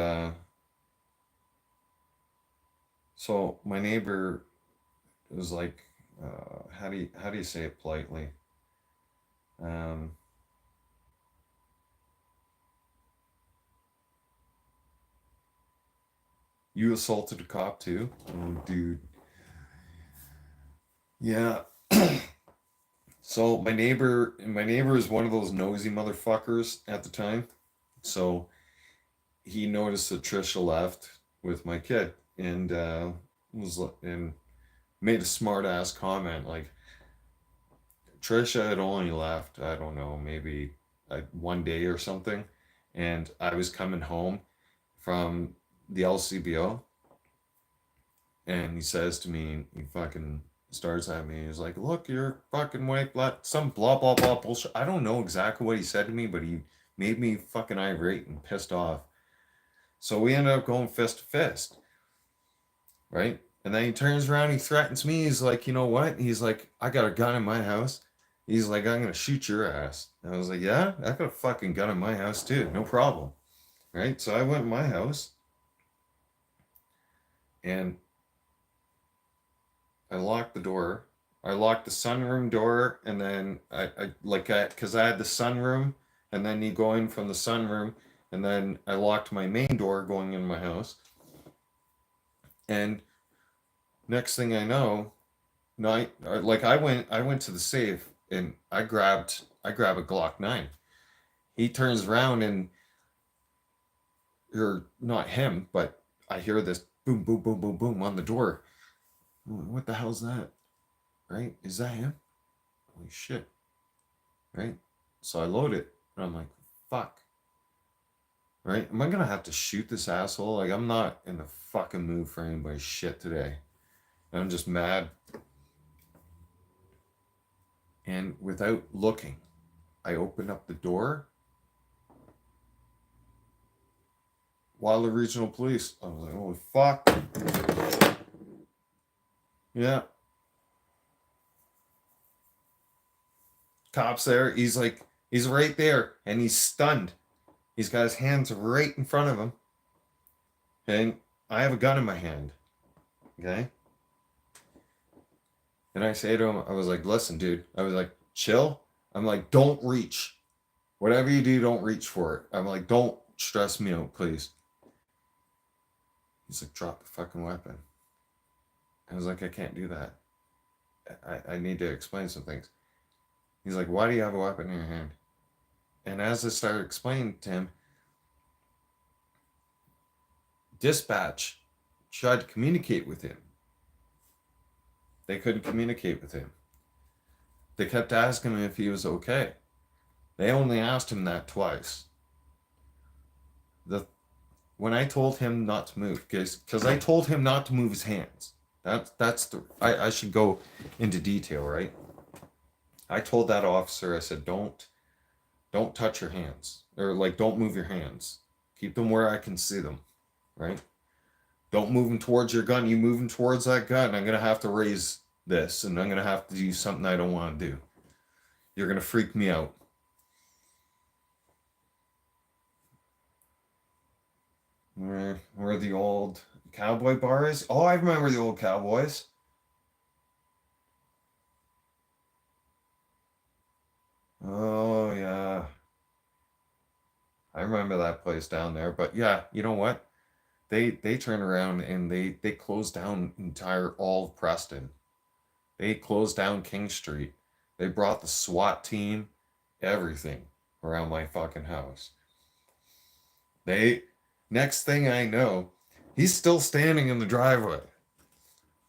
so my neighbor was like, how do you say it politely? Um, you assaulted a cop too? Oh, dude. Yeah. So my neighbor is one of those nosy motherfuckers at the time. So he noticed that Trisha left with my kid and and made a smart ass comment like Trisha had only left, I don't know, maybe 1 day or something, and I was coming home from the LCBO, and he says to me, he fucking starts at me. He's like, "Look, you're fucking white, blah, some blah blah blah bullshit." I don't know exactly what he said to me, but he made me fucking irate and pissed off. So we ended up going fist to fist, right? And then he turns around, he threatens me. He's like, "You know what?" He's like, "I got a gun in my house." He's like, "I'm gonna shoot your ass." And I was like, "Yeah, I got a fucking gun in my house too, no problem." Right? So I went in my house and I locked the door. I locked the sunroom door, and then because I had the sunroom, and then you go in from the sunroom, And then I locked my main door going in my house. And next thing I know, I went to the safe and I grab a Glock 9. He turns around and, or not him, but I hear this boom, boom, boom, boom, boom on the door. What the hell's that? Right? Is that him? Holy shit. Right? So I load it and I'm like, fuck. Right? Am I gonna have to shoot this asshole? Like, I'm not in the fucking mood for anybody's shit today. And I'm just mad. And without looking, I open up the door. While the regional police. I was like, holy fuck. Yeah. Cop's there. He's like, he's right there and he's stunned. He's got his hands right in front of him. And I have a gun in my hand. Okay? And I say to him, I was like, listen, dude. I was like, chill. I'm like, don't reach. Whatever you do, don't reach for it. I'm like, don't stress me out, please. He's like, drop the fucking weapon. I was like, I can't do that. I need to explain some things. He's like, why do you have a weapon in your hand? And as I started explaining to him, dispatch tried to communicate with him. They couldn't communicate with him. They kept asking him if he was okay. They only asked him that twice. When I told him not to move, because I told him not to move his hands. I should go into detail, right? I told that officer, I said, don't touch your hands. Or like, don't move your hands. Keep them where I can see them, right? Don't move them towards your gun. You move them towards that gun, I'm going to have to raise this, and I'm going to have to do something I don't want to do. You're going to freak me out. Where the old cowboy bar is? Oh, I remember the old Cowboys. Oh, yeah. I remember that place down there. But yeah, you know what? They turned around and they closed down entire all of Preston. They closed down King Street. They brought the SWAT team, everything around my fucking house. Next thing I know, he's still standing in the driveway.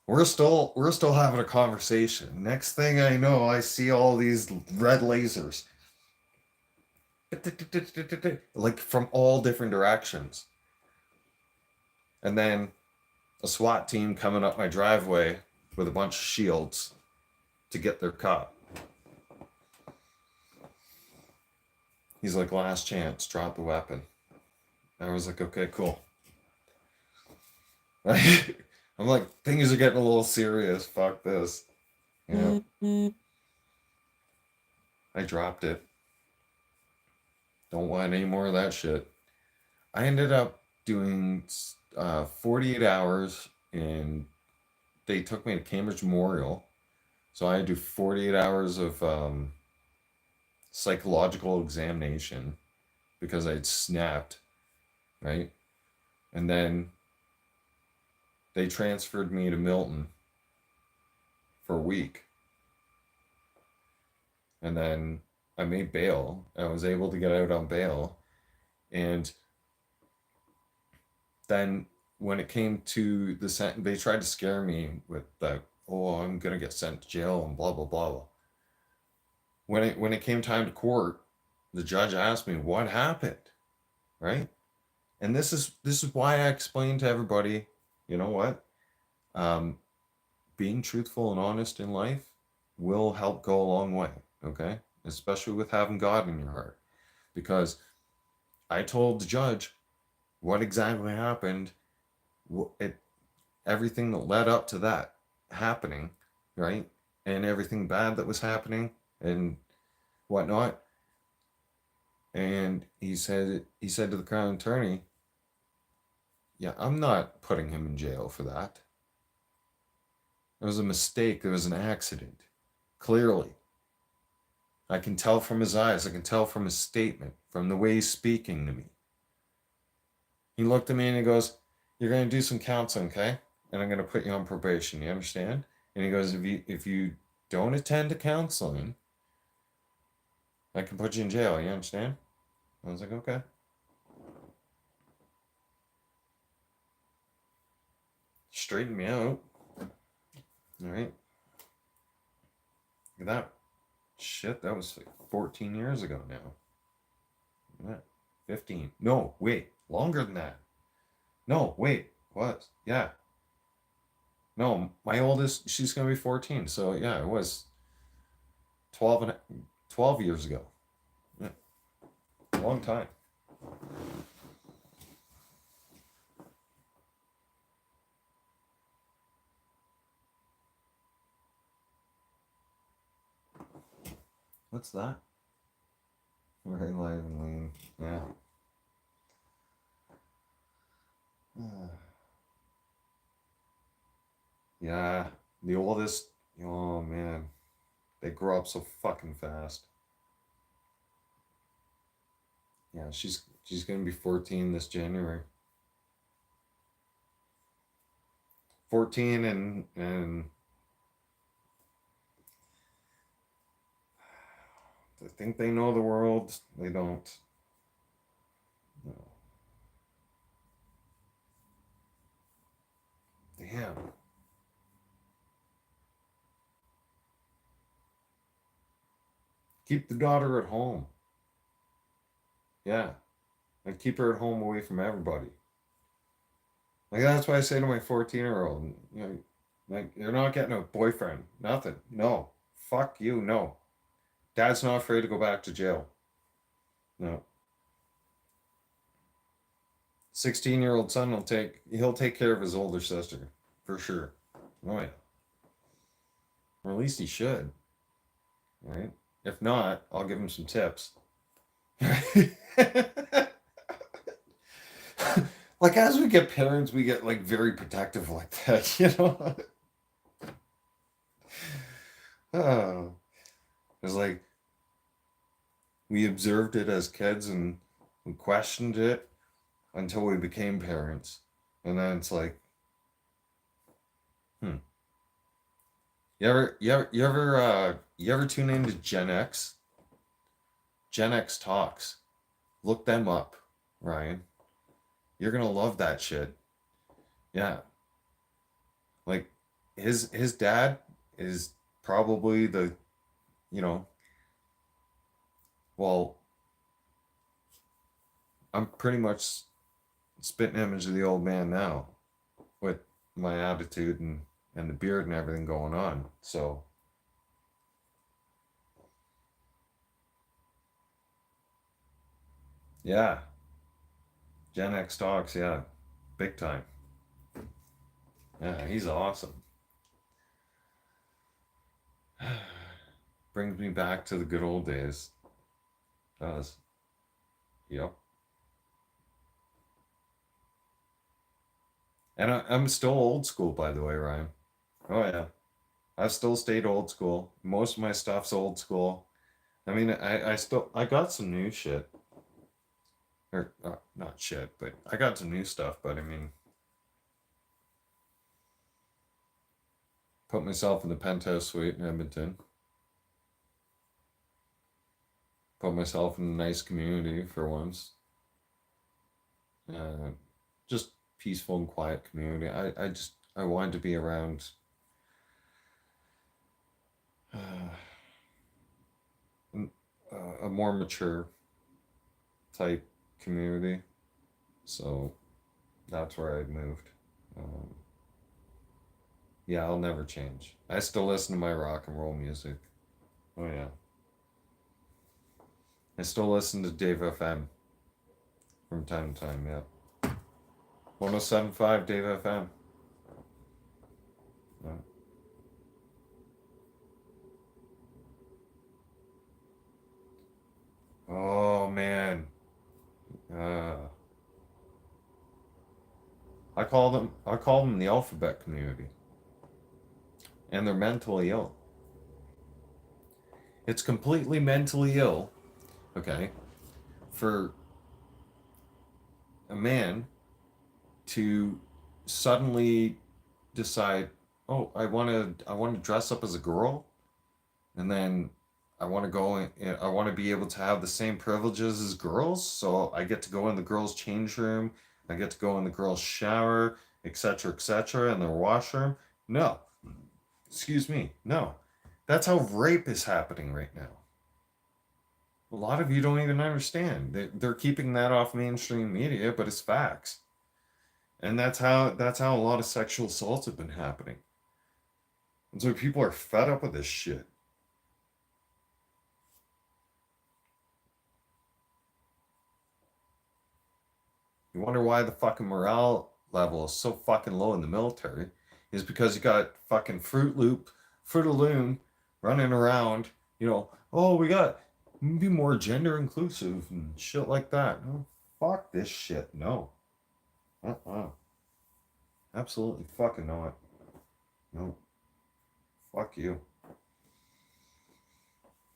We're still having a conversation. Next thing I know, I see all these red lasers. Like from all different directions. And then a SWAT team coming up my driveway with a bunch of shields to get their cop. He's like, last chance, drop the weapon. I was like, okay, cool. I'm like, things are getting a little serious. Fuck this. You know? I dropped it. Don't want any more of that shit. I ended up doing 48 hours, and they took me to Cambridge Memorial. So I had to do 48 hours of psychological examination because I'd snapped, right? And then they transferred me to Milton for a week. And then I made bail. I was able to get out on bail. And then when it came to the sentence, they tried to scare me with the, oh, I'm going to get sent to jail and blah, blah, blah. When it came time to court, the judge asked me what happened, right? And this is why I explained to everybody, you know what? Being truthful and honest in life will help go a long way, okay? Especially with having God in your heart. Because I told the judge what exactly happened, everything that led up to that happening, right? And everything bad that was happening and whatnot. And he said to the Crown Attorney, yeah, I'm not putting him in jail for that. It was a mistake. It was an accident. Clearly. I can tell from his eyes. I can tell from his statement, from the way he's speaking to me. He looked at me and he goes, "You're going to do some counseling, okay? And I'm going to put you on probation. You understand?" And he goes, "If you don't attend to counseling, I can put you in jail. You understand?" I was like, "Okay." Straighten me out. All right. Look at that. Shit, that was like 14 years ago now. Yeah. 15. No, wait. Longer than that. No, wait. What? Yeah. No, my oldest, she's going to be 14. So, yeah, it was 12 years ago. Yeah. A long time. What's that? Very live and lean. Yeah. Yeah. The oldest, oh man, they grow up so fucking fast. Yeah, she's gonna be 14 this January. 14 and they think they know the world. They don't. No. Damn. Keep the daughter at home. Yeah. Like keep her at home away from everybody. Like that's why I say to my 14-year-old, you know, like you're not getting a boyfriend. Nothing. No. Fuck you, no. Dad's not afraid to go back to jail. No. 16-year-old son he'll take care of his older sister. For sure. Oh yeah. Or at least he should. Right? If not, I'll give him some tips. Like as we get parents, we get like very protective like that, you know? Oh. It's like we observed it as kids and we questioned it until we became parents. And then it's like, hmm. You ever tune into Gen X? Gen X Talks. Look them up, Ryan. You're gonna love that shit. Yeah. Like his dad is probably the, you know, well, I'm pretty much spitting image of the old man now with my attitude and the beard and everything going on. So yeah, Gen X Talks, yeah, big time. Yeah, he's awesome. Brings me back to the good old days. Does. Yep. And I'm still old school, by the way, Ryan. Oh yeah, I've still stayed old school. Most of my stuff's old school. I mean, I got some new shit, or not shit, but I got some new stuff. But I mean, put myself in the penthouse suite in Edmonton. Put myself in a nice community for once. Uh, just peaceful and quiet community. I wanted to be around uh, a more mature type community. So that's where I moved. Um, yeah, I'll never change. I still listen to my rock and roll music. Oh yeah, I still listen to Dave FM from time to time. Yeah, 107.5 Dave FM. Yeah. Oh man, uh, I call them the alphabet community, and they're mentally ill. It's completely mentally ill. Okay, for a man to suddenly decide, oh, I want to dress up as a girl, and then I want to go and I want to be able to have the same privileges as girls, so I get to go in the girls' change room, I get to go in the girls' shower, etc., and their washroom. No, excuse me, no. That's how rape is happening right now. A lot of you don't even understand. They're keeping that off mainstream media, but it's facts. And that's how a lot of sexual assaults have been happening. And so people are fed up with this shit. You wonder why the fucking morale level is so fucking low in the military, is because you got fucking Fruit of Loom running around, oh, we got be more gender inclusive and shit like that. No, fuck this shit. No. Uh-uh. Absolutely fucking not. No. Fuck you.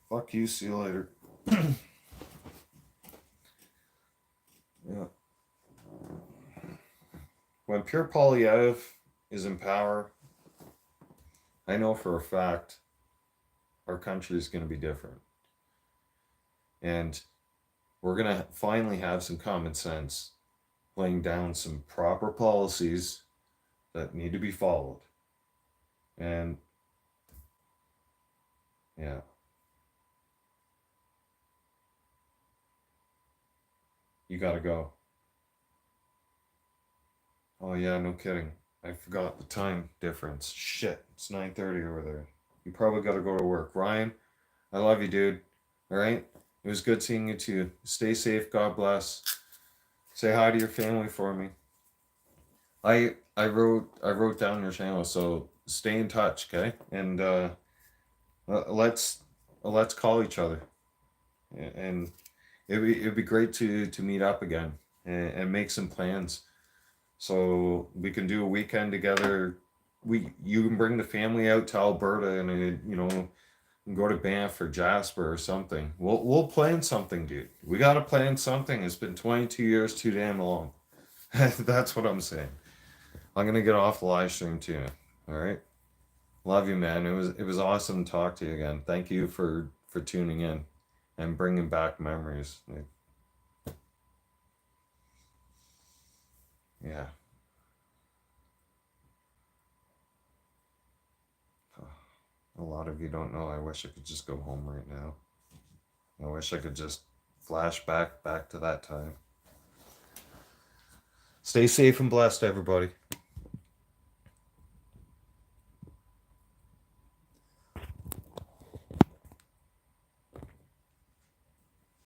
Fuck you. See you later. Yeah. When Pure Polyev is in power, I know for a fact our country is going to be different. And we're going to finally have some common sense, laying down some proper policies that need to be followed. And yeah, you got to go. Oh yeah, no kidding. I forgot the time difference. Shit, it's 9:30 over there. You probably got to go to work. Ryan, I love you, dude. All right? It was good seeing you too. Stay safe. God bless. Say hi to your family for me. I wrote down your channel, so stay in touch, okay? And let's let's call each other, and it'd be great to meet up again and make some plans, so we can do a weekend together. You can bring the family out to Alberta, and go to Banff or Jasper or something. We'll plan something, dude. We gotta plan something. It's been 22 years too damn long. That's what I'm saying. I'm gonna get off the live stream too. All right. Love you, man. It was awesome to talk to you again. Thank you for tuning in and bringing back memories. Yeah. A lot of you don't know. I wish I could just go home right now. I wish I could just flash back to that time. Stay safe and blessed, everybody.